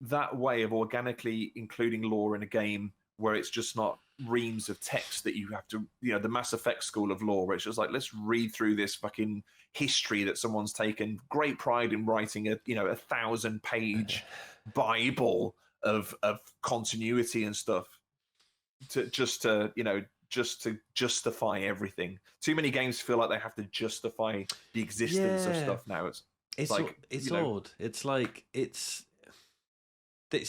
that way of organically including lore in a game where it's just not reams of text that you have to, the Mass Effect school of lore, where it's just like, let's read through this fucking history that someone's taken great pride in writing a 1,000-page Bible of continuity and stuff just to justify everything. Too many games feel like they have to justify the existence of stuff now. It's like it's odd. It's like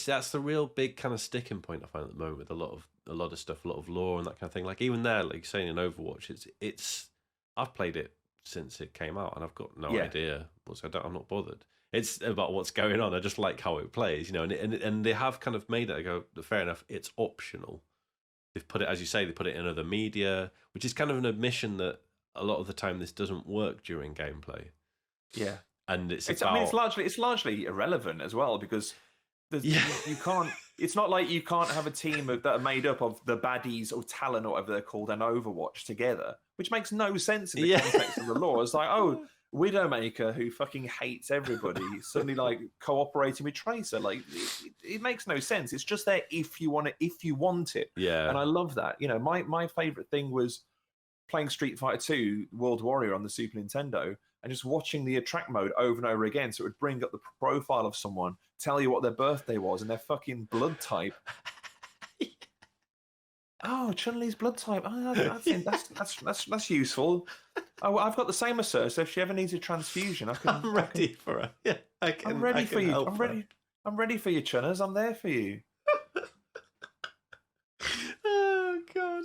that's the real big kind of sticking point I find at the moment with a lot of stuff, a lot of lore and that kind of thing. Like even there, like saying in Overwatch, it's I've played it since it came out and I've got no idea I'm not bothered. It's about what's going on. I just like how it plays, and they have kind of made it. I go, fair enough. It's optional. They've put it, as you say, they put it in other media, which is kind of an admission that a lot of the time this doesn't work during gameplay. Yeah, and it's largely irrelevant as well because you can't. It's not like you can't have a team that are made up of the baddies or Talon or whatever they're called and Overwatch together, which makes no sense in the context of the lore. It's like, oh, Widowmaker, who fucking hates everybody, suddenly like cooperating with Tracer. Like it makes no sense. It's just there if you want it. Yeah. And I love that. My favorite thing was playing Street Fighter 2 World Warrior on the Super Nintendo and just watching the attract mode over and over again. So it would bring up the profile of someone, tell you what their birthday was and their fucking blood type. Oh, Chun-Li's blood type. Oh, I think that's useful. Oh, I've got the same as her, so if she ever needs a transfusion, I'm ready for her. Yeah, I'm ready for you. I'm ready for you, Chunners. I'm there for you. Oh God.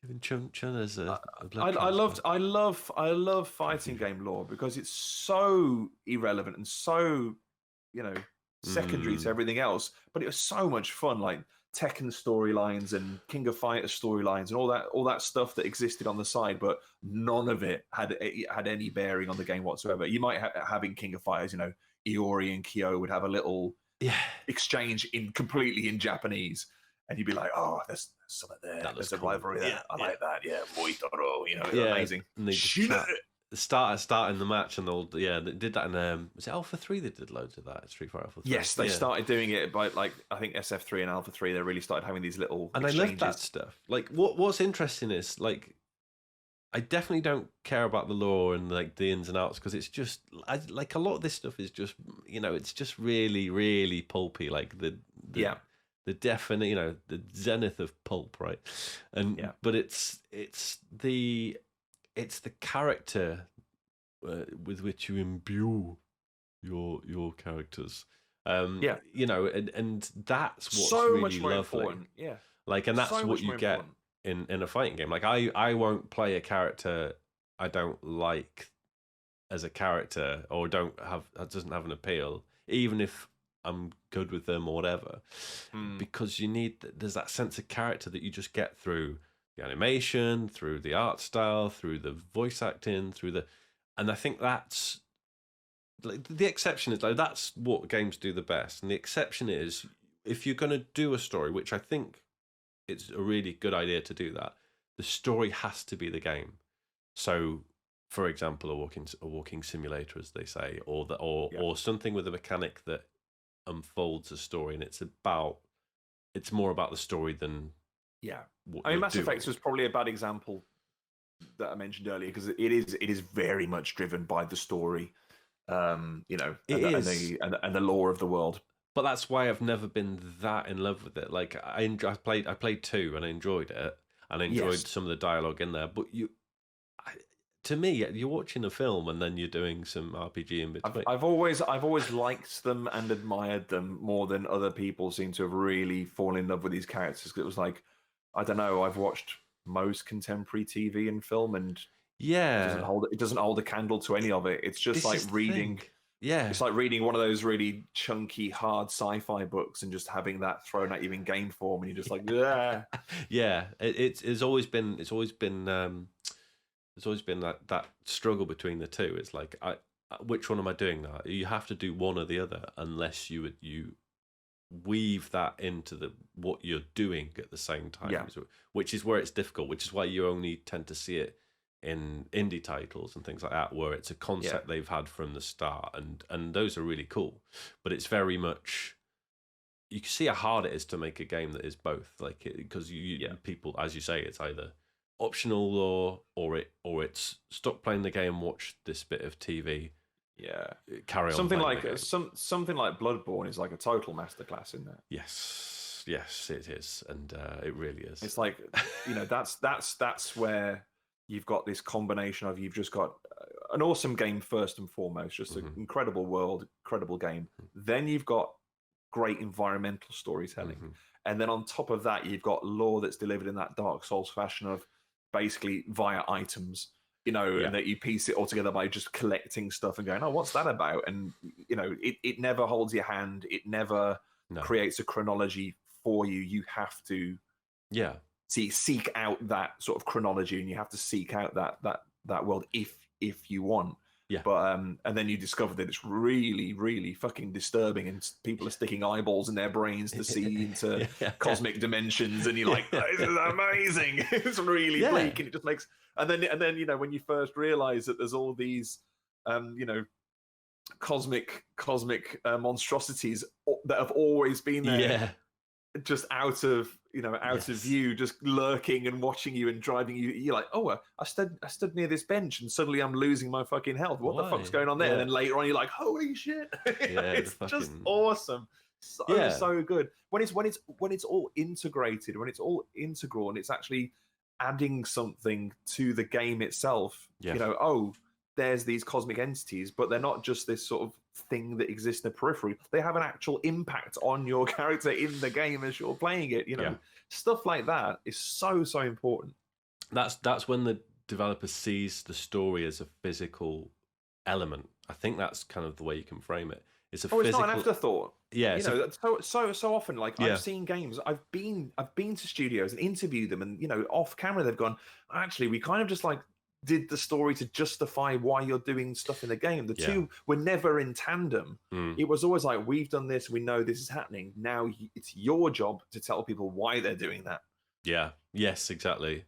Giving Chunners a blood I love fighting game lore because it's so irrelevant and so, secondary to everything else. But it was so much fun, like Tekken storylines and King of Fighters storylines and all that stuff that existed on the side, but none of it had any bearing on the game whatsoever. You might have in King of Fighters, Iori and Kyo would have a little exchange completely in Japanese, and you'd be like, oh, there's something there. There's a rivalry there. I like that. Yeah, Moitoro, amazing. Starting the match and they did that in was it Alpha 3? They did loads of that. Street Fighter Alpha 3. Yes, they started doing it by like I think SF3 and Alpha 3. They really started having these little exchanges. I love that stuff. Like what's interesting is like I definitely don't care about the lore and like the ins and outs because it's just like a lot of this stuff is just it's just really really pulpy, like the definite the zenith of pulp, right? And but it's the character with which you imbue your characters. And that's what's so really much more lovely. Important. Yeah, like, and that's so what you get in a fighting game. Like, I won't play a character I don't like as a character or doesn't have an appeal, even if I'm good with them or whatever, because there's that sense of character that you just get through the animation, through the art style, through the voice acting, and I think that's like the exception is like that's what games do the best. And the exception is if you're going to do a story, which I think it's a really good idea to do that. The story has to be the game. So, for example, a walking simulator, as they say, or something with a mechanic that unfolds a story, and it's more about the story than Mass Effect was probably a bad example that I mentioned earlier because it is very much driven by the story, and the lore of the world. But that's why I've never been that in love with it. Like I played 2 and I enjoyed it, and I enjoyed some of the dialogue in there. But to me, you're watching a film and then you're doing some RPG in between. I've always liked them and admired them more than other people seem to have really fallen in love with these characters. Because it was like, I don't know, I've watched most contemporary TV and film, and it doesn't hold a candle to any of it. It's just like reading. Yeah, it's like reading one of those really chunky, hard sci-fi books and just having that thrown at you in game form, and you're just like, yeah, yeah. It's always been that struggle between the two. It's like which one am I doing now? You have to do one or the other, unless you weave that into what you're doing at the same time. Yeah. Which is where it's difficult. Which is why you only tend to see it in indie titles and things like that, where it's a concept they've had from the start, and those are really cool. But it's very much, you can see how hard it is to make a game that is both, like, because people, as you say, it's either optional or it's stop playing the game, watch this bit of TV, carry on something like something like Bloodborne is like a total masterclass in that. Yes, it is, and it really is. It's like, that's where you've got this combination of, you've just got an awesome game first and foremost, just an incredible world, incredible game. Then you've got great environmental storytelling, and then on top of that, you've got lore that's delivered in that Dark Souls fashion of basically via items, and that you piece it all together by just collecting stuff and going, oh, what's that about? And it never holds your hand. It never creates a chronology for you. You have to seek out that sort of chronology, and you have to seek out that world if you want. Yeah. But and then you discover that it's really, really fucking disturbing, and people are sticking eyeballs in their brains to see into cosmic dimensions, and you're like, this is amazing. It's really bleak, and it just makes. And then when you first realize that there's all these cosmic monstrosities that have always been there, just out of view, just lurking and watching you and driving you. You're like, oh, I stood near this bench, and suddenly I'm losing my fucking health. What the fuck's going on there? And then later on, you're like, holy shit! It's just awesome, so good when it's all integrated, when it's all integral, and it's actually adding something to the game itself. There's these cosmic entities, but they're not just this sort of thing that exists in the periphery. They have an actual impact on your character in the game as you're playing it. Stuff like that is so important. That's when the developer sees the story as a physical element. I think that's kind of the way you can frame it. It's a physical. It's not an afterthought. Yeah, so often. Like I've seen games. I've been to studios and interviewed them, and off camera they've gone, actually, we kind of just like did the story to justify why you're doing stuff in the game. The two were never in tandem. It was always like, we've done this, we know this is happening. Now it's your job to tell people why they're doing that. Yeah. Yes, exactly.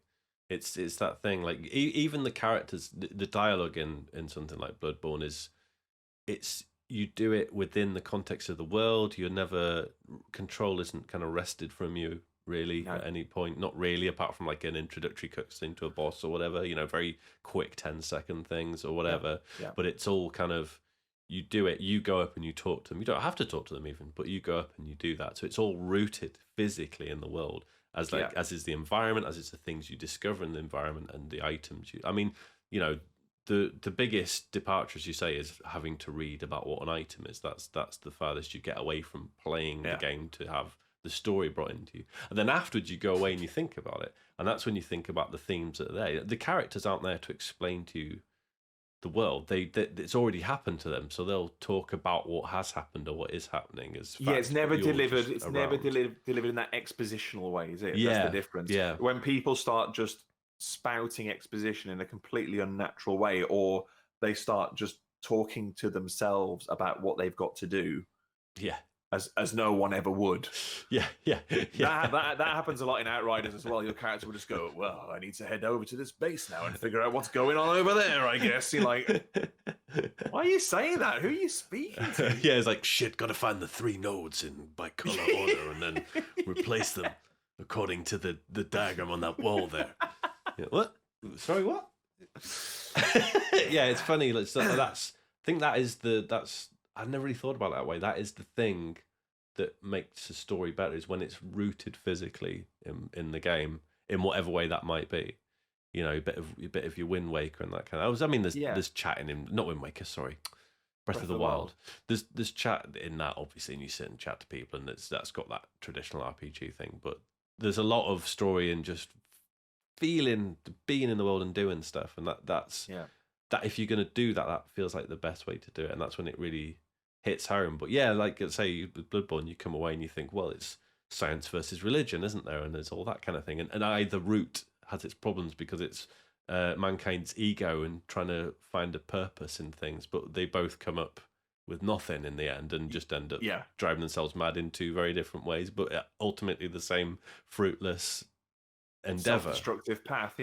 It's that thing. Like even the characters, the dialogue in something like Bloodborne it's you do it within the context of the world. You're never, control isn't kind of wrested from you really at any point. Not really, apart from like an introductory cutscene to a boss or whatever, very quick 10-second things or whatever. But it's all kind of, you do it, you go up and you talk to them. You don't have to talk to them even, but you go up and you do that. So it's all rooted physically in the world, as is the environment, as is the things you discover in the environment and the items the biggest departure, as you say, is having to read about what an item is. That's the farthest you get away from playing the game to have the story brought into you. And then afterwards you go away and you think about it, and that's when you think about the themes that are there. The characters aren't there to explain to you the world. It's already happened to them, so they'll talk about what has happened or what is happening as facts, it's never delivered. It's never delivered in that expositional way, is it? That's the difference. When people start just spouting exposition in a completely unnatural way, or they start just talking to themselves about what they've got to do, as no one ever would. That happens a lot in Outriders as well. Your character will just go, well, I need to head over to this base now and figure out what's going on over there, I guess. You're like, why are you saying that? Who are you speaking to? It's like, shit, gotta find the 3 nodes by color order and then replace them according to the diagram on that wall there. What? Sorry, what? It's funny. I think that's I've never really thought about it that way. That is the thing that makes a story better, is when it's rooted physically in the game, in whatever way that might be. A bit of your Wind Waker and that kind of. There's chatting in, not Wind Waker, sorry, Breath of the Wild. There's chat in that, obviously, and you sit and chat to people, and that's got that traditional RPG thing. But there's a lot of story in just feeling, being in the world and doing stuff, and that if you're going to do that feels like the best way to do it, and that's when it really hits home. But like say with Bloodborne, you come away and you think, well, it's science versus religion, isn't there? And there's all that kind of thing, and either route has its problems because it's mankind's ego and trying to find a purpose in things, but they both come up with nothing in the end and just end up driving themselves mad in two very different ways, but ultimately the same fruitless endeavor, self-destructive path.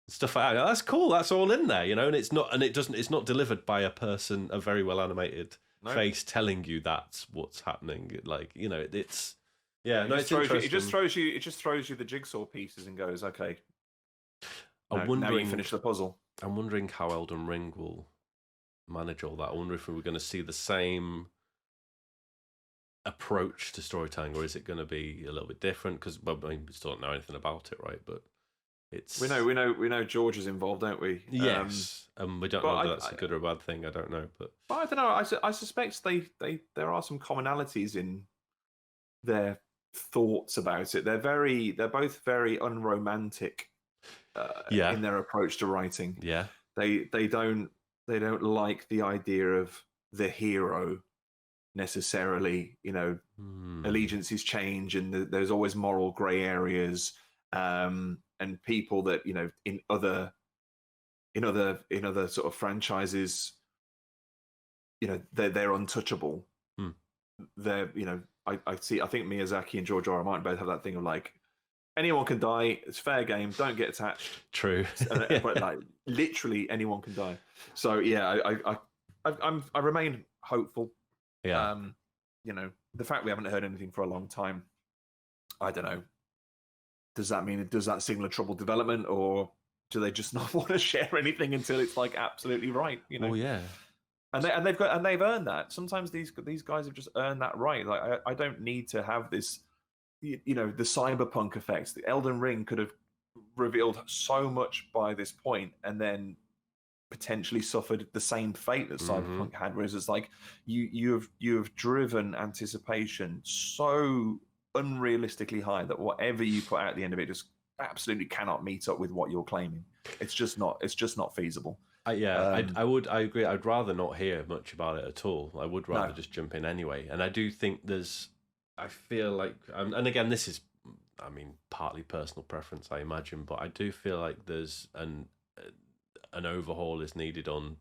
Stuff like that. That's cool. That's all in there, and it's not, it's not delivered by a person, a very well animated face telling you that's what's happening. Like, it's it just throws you the jigsaw pieces and goes, okay. Now you finish the puzzle. I'm wondering how Elden Ring will manage all that. I wonder if we're going to see the same approach to storytelling, or is it going to be a little bit different? Because we still don't know anything about it, right? But we know George is involved, don't we? Yes, we don't know whether that's a good or a bad thing. I don't know, but I don't know. I suspect there are some commonalities in their thoughts about it. They're both very unromantic. In their approach to writing. They don't like the idea of the hero necessarily. Allegiances change, and there's always moral grey areas, and people that in other sort of franchises, they're untouchable. They're I think Miyazaki and George R. R. Martin both have that thing of like, anyone can die. It's fair game. Don't get attached. True. But like literally anyone can die. So yeah, I remain hopeful. Yeah. The fact we haven't heard anything for a long time, I don't know. Does that signal a troubled development, or do they just not want to share anything until it's like absolutely right? Oh yeah. And they've earned that. Sometimes these guys have just earned that right. Like I don't need to have this. The cyberpunk effects. The Elden Ring could have revealed so much by this point, and then potentially suffered the same fate that Cyberpunk had. Whereas it's like you have driven anticipation so unrealistically high that whatever you put out at the end of it just absolutely cannot meet up with what you're claiming. It's just not feasible. I agree. I'd rather not hear much about it at all. I would rather just jump in anyway. And I do think I feel like, and again, this is, partly personal preference, I imagine, but I do feel like there's an overhaul is needed on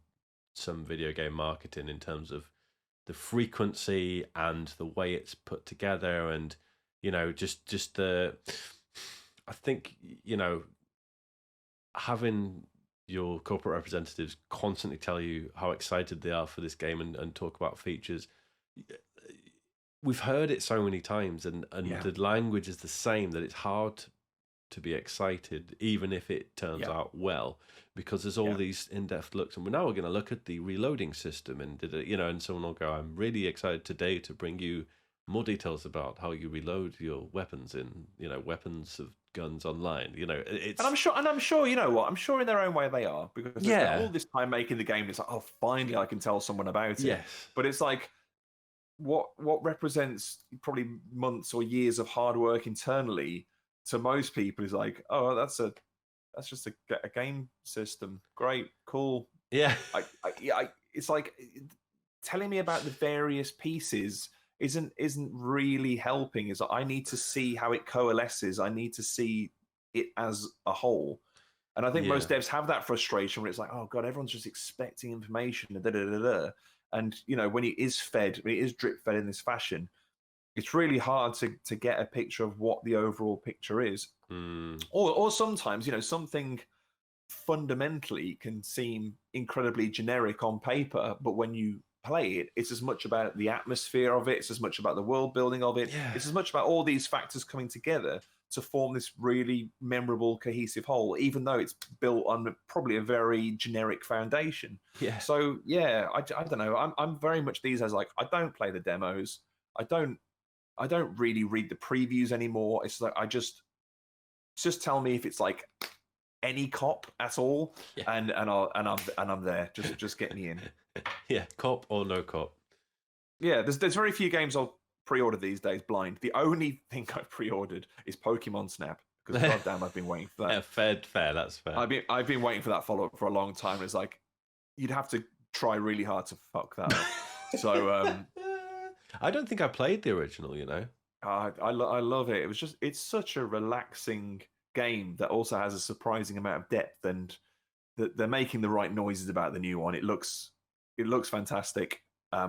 some video game marketing in terms of the frequency and the way it's put together, and just the. I think having your corporate representatives constantly tell you how excited they are for this game and talk about features. We've heard it so many times, and the language is the same, that it's hard to be excited, even if it turns out well, because there's all these in-depth looks, and we're going to look at the reloading system, and and someone will go, "I'm really excited today to bring you more details about how you reload your weapons in, weapons of guns online." It's. And I'm sure, I'm sure in their own way they are, because they spent all this time making the game. It's like, oh, finally I can tell someone about it. Yes, but it's like. What represents probably months or years of hard work internally to most people is like, oh, that's just a game system. Great, cool. Yeah. It's like telling me about the various pieces isn't really helping. Is I need to see how it coalesces. I need to see it as a whole. And I think most devs have that frustration where it's like, oh god, everyone's just expecting information and da. And when it is drip fed in this fashion, it's really hard to get a picture of what the overall picture is. Or sometimes something fundamentally can seem incredibly generic on paper, but when you play it, it's as much about the atmosphere of it, it's as much about the world building of it, it's as much about all these factors coming together to form this really memorable, cohesive whole, even though it's built on probably a very generic foundation. Yeah. So I don't know. I'm very much these days like, I don't play the demos. I don't really read the previews anymore. It's like just tell me if it's like any cop at all, and I'm there. Just get me in. Yeah, cop or no cop. Yeah, there's very few games I'll pre-order these days blind. The only thing I've pre-ordered is Pokemon Snap, because goddamn, I've been waiting for that. Yeah, fair, that's fair. I've been waiting for that follow-up for a long time. It's like you'd have to try really hard to fuck that up. So I don't think I played the original. I love it. It's such a relaxing game that also has a surprising amount of depth, and they're making the right noises about the new one. It looks fantastic.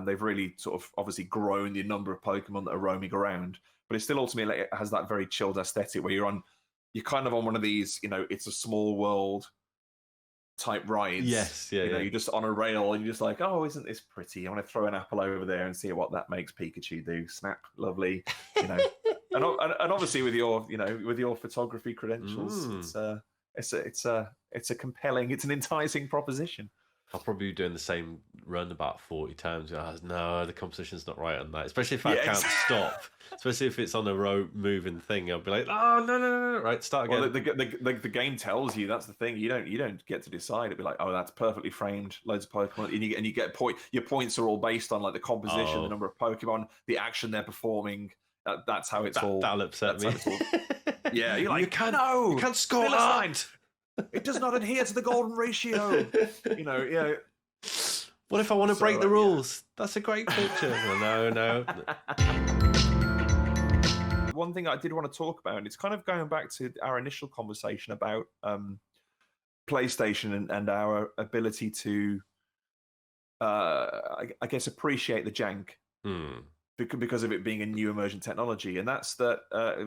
They've really sort of obviously grown the number of Pokemon that are roaming around, but it still ultimately it has that very chilled aesthetic where you're kind of on one of these, it's a small world type rides. Yes, yeah. You're just on a rail and you're just like, oh, isn't this pretty? I want to throw an apple over there and see what that makes Pikachu do. Snap, lovely. And obviously with your photography credentials, it's a compelling, it's an enticing proposition. I'll probably be doing the same run about 40 times. No, the composition's not right on that. Especially if I can't stop. Especially if it's on a moving thing. I'll be like, oh, no. Right, start again. Well, the game tells you, that's the thing. You don't get to decide. It'd be like, oh, that's perfectly framed, loads of Pokemon. And you get your points are all based on like the composition, the number of Pokemon, the action they're performing. That's how it's all. That'll upset me. Yeah, you're like, you can't score that. It does not adhere to the golden ratio. What if I want to break the rules? Yeah. That's a great picture. No. One thing I did want to talk about, and it's kind of going back to our initial conversation about PlayStation and our ability to, I guess, appreciate the jank because of it being a new emergent technology. And that's that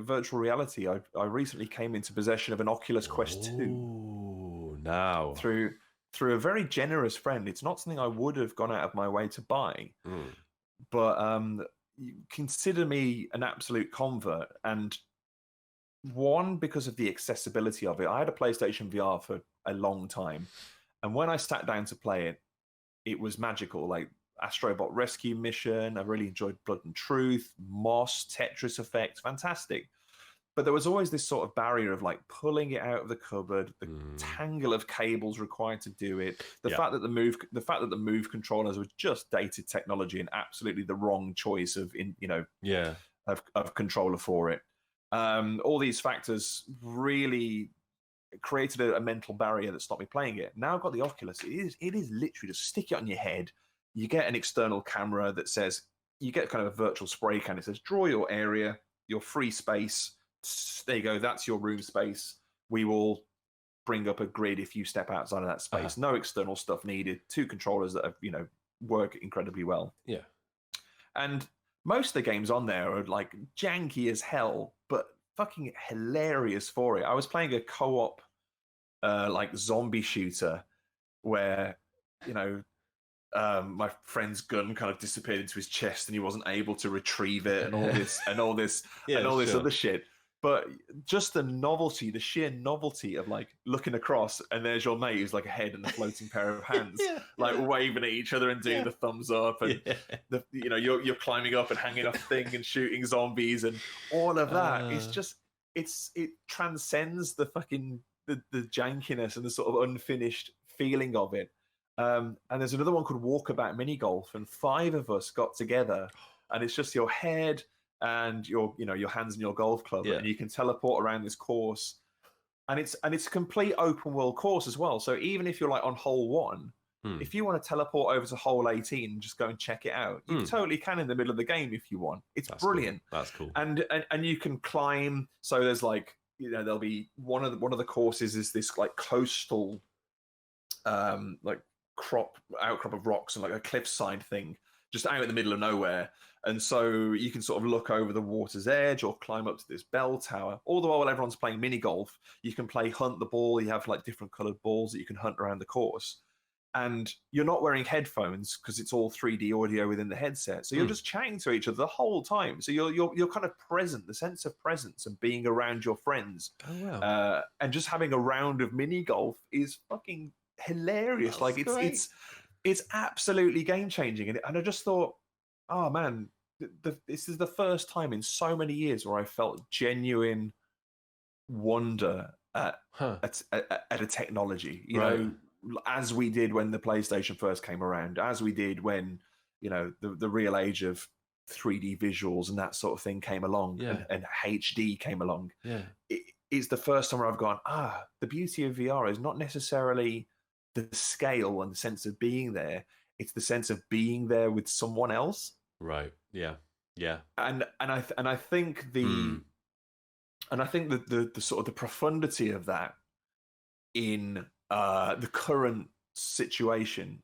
virtual reality. I recently came into possession of an Oculus Quest 2. Now. Through a very generous friend. It's not something I would have gone out of my way to buy, but consider me an absolute convert. And one, because of the accessibility of it. I had a PlayStation VR for a long time, and when I sat down to play it, it was magical. Like Astrobot Rescue Mission, I really enjoyed Blood and Truth, Moss, Tetris Effect, fantastic. But there was always this sort of barrier of like pulling it out of the cupboard, the tangle of cables required to do it, the fact that the Move controllers were just dated technology and absolutely the wrong choice of of controller for it. All these factors really created a mental barrier that stopped me playing it. Now I've got the Oculus. It is literally just stick it on your head. You get an external camera that says, you get kind of a virtual spray can. It says, draw your area, your free space. There you go. That's your room space. We will bring up a grid if you step outside of that space. No external stuff needed. 2 controllers that work incredibly well. Yeah. And most of the games on there are like janky as hell, but fucking hilarious for it. I was playing a co-op like zombie shooter where my friend's gun kind of disappeared into his chest and he wasn't able to retrieve it and all this other shit. But just the novelty, the sheer novelty of like looking across and there's your mate who's like a head and a floating pair of hands, waving at each other and doing the thumbs up, and you're climbing up and hanging off a thing and shooting zombies and all of that. It's just it transcends the fucking the jankiness and the sort of unfinished feeling of it. And there's another one called Walkabout Mini Golf, and 5 of us got together, and it's just your head and your hands and your golf club, and you can teleport around this course, and it's a complete open world course as well. So even if you're like on hole 1, if you want to teleport over to hole 18 and just go and check it out, you totally can in the middle of the game if you want. That's brilliant. Cool. That's cool. And you can climb. So there's like there'll be one of the courses is this like coastal like outcrop of rocks and like a cliffside thing just out in the middle of nowhere. And so you can sort of look over the water's edge or climb up to this bell tower. All the while everyone's playing mini golf, you can play hunt the ball. You have like different colored balls that you can hunt around the course. And you're not wearing headphones because it's all 3D audio within the headset. So you're just chatting to each other the whole time. So you're kind of present, the sense of presence and being around your friends. Oh, wow. And just having a round of mini golf is fucking hilarious. That's it's absolutely game changing. And I just thought, oh man, this is the first time in so many years where I felt genuine wonder at a technology. You know, as we did when the PlayStation first came around, as we did when the real age of 3D visuals and that sort of thing came along, and HD came along. It's the first time where I've gone, the beauty of VR is not necessarily the scale and the sense of being there. It's the sense of being there with someone else. Right. Yeah. Yeah. And I think And I think that the sort of the profundity of that in the current situation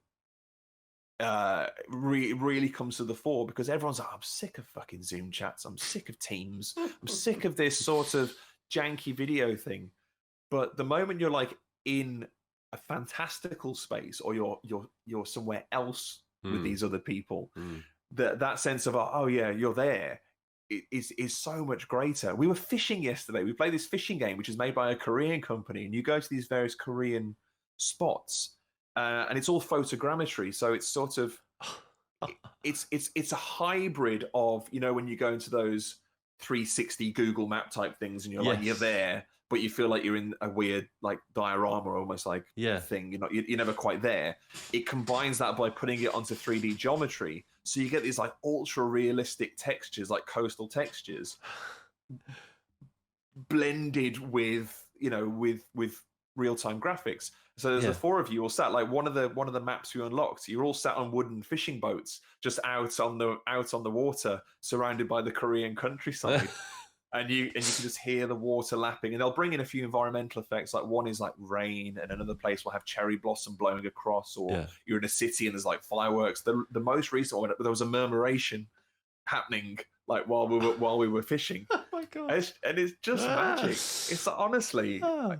really comes to the fore, because everyone's like, I'm sick of fucking Zoom chats. I'm sick of Teams. I'm sick of this sort of janky video thing. But the moment you're like in a fantastical space, or you're somewhere else with these other people, that sense of, oh yeah, you're there, is so much greater. We were fishing yesterday. We played this fishing game, which is made by a Korean company, and you go to these various Korean spots, and it's all photogrammetry. So it's sort of it's a hybrid of, you know, when you go into those 360 Google Map type things, and you're like, you're there, but you feel like you're in a weird like diorama, almost like thing. You're never quite there. It combines that by putting it onto 3D geometry, so you get these like ultra realistic textures, like coastal textures, blended with, you know, with real time graphics. So there's the four of you all sat, like one of the maps you unlocked, you're all sat on wooden fishing boats just out on the water, surrounded by the Korean countryside. And you can just hear the water lapping, and they'll bring in a few environmental effects. Like one is like rain, and another place will have cherry blossom blowing across, or you're in a city and there's like fireworks. The most recent one, there was a murmuration happening like while we were fishing. Oh my god! And it's just magic. It's like, honestly, my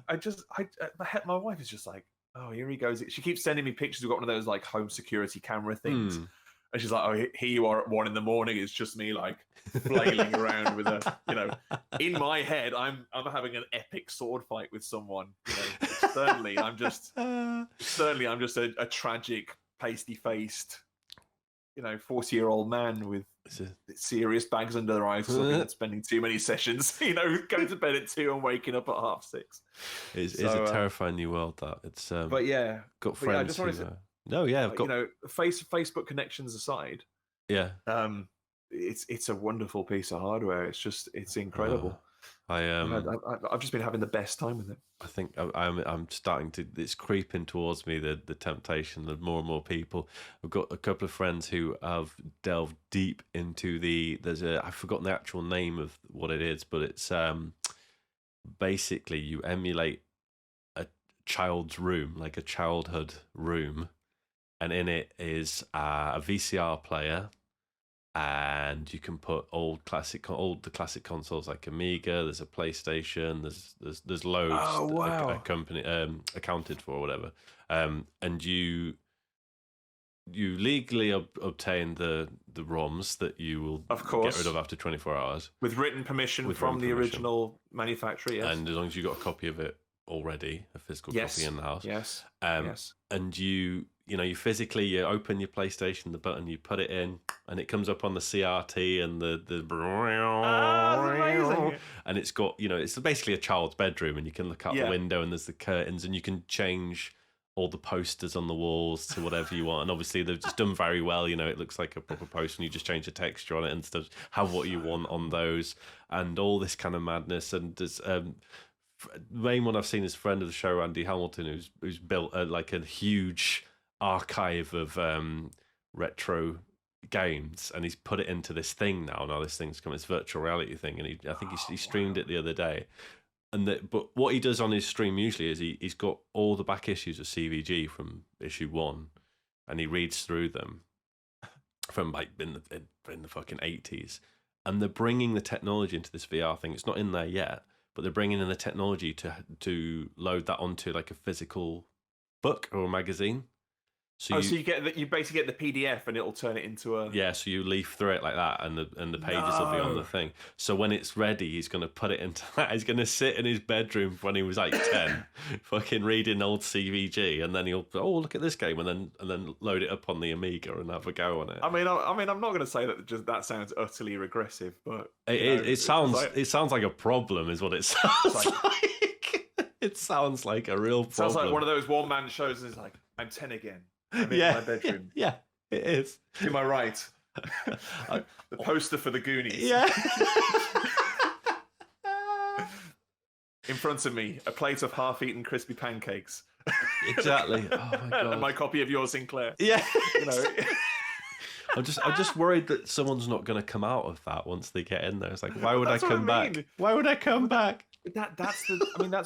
wife is just like, oh, here he goes. She keeps sending me pictures. We've got one of those like home security camera things. And she's like, oh, here you are at 1 a.m. It's just me like flailing around with a, you know, in my head, I'm having an epic sword fight with someone. You know, externally, I'm just a tragic, pasty-faced, you know, 40-year-old man with serious bags under their eyes, spending too many sessions, you know, going to bed at 2 and waking up at 6:30. It's a terrifying new world, that. It's but yeah, got friends who... I've got, you know, Facebook connections aside. Yeah. It's a wonderful piece of hardware. It's incredible. I've just been having the best time with it. I think I'm starting to. It's creeping towards me, the temptation. There's more and more people. I've got a couple of friends who have delved deep into I've forgotten the actual name of what it is, but it's basically you emulate a child's room, like a childhood room. And in it is a VCR player, and you can put all the classic consoles like Amiga. There's a PlayStation. There's loads accounted for or whatever. And you legally obtain the ROMs that you will get rid of after 24 hours with written permission from the original manufacturer. Yes, and as long as you got a copy of it already, a physical copy in the house. Yes. And you physically, you open your PlayStation, the button, you put it in, and it comes up on the CRT and the amazing. And it's got, it's basically a child's bedroom, and you can look out the window and there's the curtains, and you can change all the posters on the walls to whatever you want. And obviously they've just done very well, it looks like a proper poster, and you just change the texture on it and stuff, have what you want on those, and all this kind of madness. And there's the main one I've seen is a friend of the show, Andy Hamilton, who's built a huge archive of retro games, and he's put it into this thing now this thing's come, this virtual reality thing, and I think he streamed it the other day. But what he does on his stream usually is he's got all the back issues of CVG from issue 1, and he reads through them from like in the fucking 80s, and they're bringing the technology into this VR thing. It's not in there yet, but they're bringing in the technology to load that onto like a physical book or a magazine. So you basically get the PDF, and it'll turn it into a... so you leaf through it like that, and the pages will be on the thing. So when it's ready, he's going to put it into that. He's going to sit in his bedroom when he was like 10, fucking reading old CVG, and then he'll look at this game, and then load it up on the Amiga and have a go on it. I mean, I'm not going to say that sounds utterly regressive, but it sounds like a problem, is what it sounds like. It sounds like a real problem. Sounds like one of those one-man shows. Is like, I'm 10 again. I'm in my bedroom. Yeah, it is. To my right, the poster for the Goonies. Yeah. In front of me, a plate of half-eaten crispy pancakes. Exactly. Oh my god. And my copy of Yours Sinclair. Yeah. I'm just worried that someone's not going to come out of that once they get in there. It's like, why would I come back? Why would I come back? That's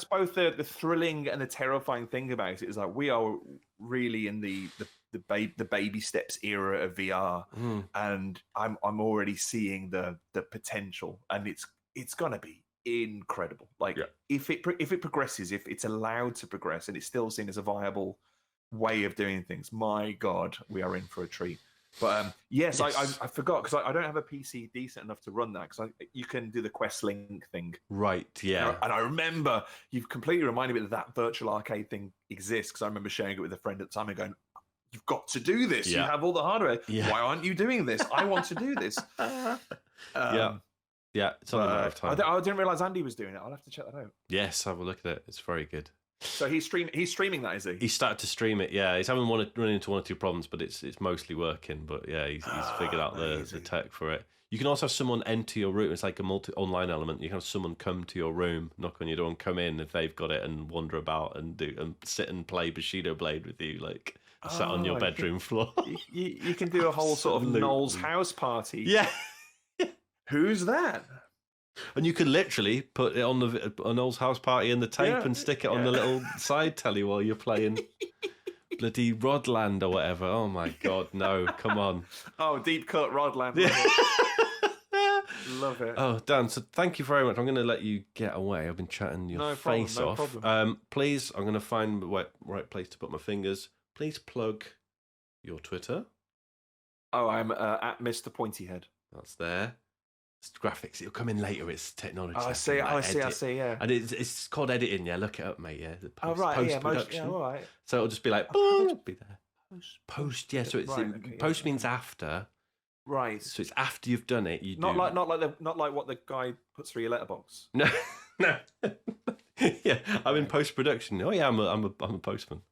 both the thrilling and the terrifying thing about it. Is like we are really in the baby steps era of VR, and I'm already seeing the potential, and it's gonna be incredible. Like if it progresses, if it's allowed to progress, and it's still seen as a viable way of doing things, my God, we are in for a treat. But yes. I forgot because I don't have a PC decent enough to run that, because you can do the Quest Link thing. Right, yeah. And I remember you've completely reminded me that virtual arcade thing exists, because I remember sharing it with a friend at the time and going, you've got to do this. You have all the hardware. Why aren't you doing this? I want to do this. Yeah, it's on a matter of time. I didn't realise Andy was doing it. I'll have to check that out. Yes, have a look at it. It's very good. So he's streaming that, is he? He started to stream it, yeah. He's having run into one or two problems, but it's mostly working. But yeah, he's figured out the tech for it. You can also have someone enter your room. It's like a online element. You can have someone come to your room, knock on your door, and come in if they've got it, and wander about and sit and play Bushido Blade with you, like sat on your bedroom floor. You can do a whole sort of Noel's house party. Yeah. Who's that? And you could literally put it on Noel's house party in the tape and stick it on the little side telly while you're playing bloody Rodland or whatever. Oh my God, no, come on. Oh, deep cut Rodland. Love it. Oh, Dan, so thank you very much. I'm going to let you get away. I've been chatting your face off. Problem. Please, I'm going to find the right place to put my fingers. Please plug your Twitter. Oh, I'm at Mr. Pointyhead. That's there. It's graphics. It'll come in later. It's technology. Oh, I see. Yeah. And it's called editing. Yeah, look it up, mate. Yeah. Post-production. All right. So it'll just be like, be there. Post. Yeah. So it's post means after. Right. So it's after you've done it. Not like what the guy puts through your letterbox. No. Yeah, I'm in post-production. Oh yeah, I'm a postman.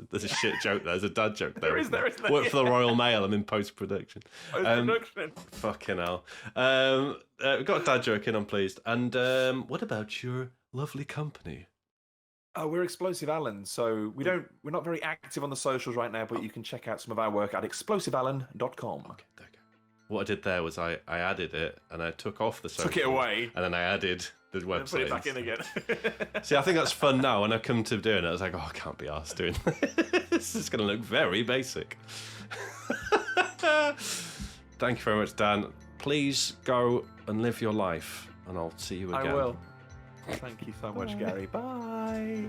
There's a shit joke there. There's a dad joke there. Isn't there? Work for the Royal Mail. I'm in post-production. Post-production. Fucking hell. We've got a dad joke in, I'm pleased. And what about your lovely company? Oh, we're Explosive Alan. So we're not very active on the socials right now, but you can check out some of our work at explosivealan.com. Okay, there you go. What I did there was I added it and I took off the socials. Took it away. And then I added the website. And put it back in again. See, I think that's fun now. When I come to doing it, I was like, oh, I can't be arsed doing this. This is going to look very basic. Thank you very much, Dan. Please go and live your life, and I'll see you again. I will. Thank you so much, Gary. Bye.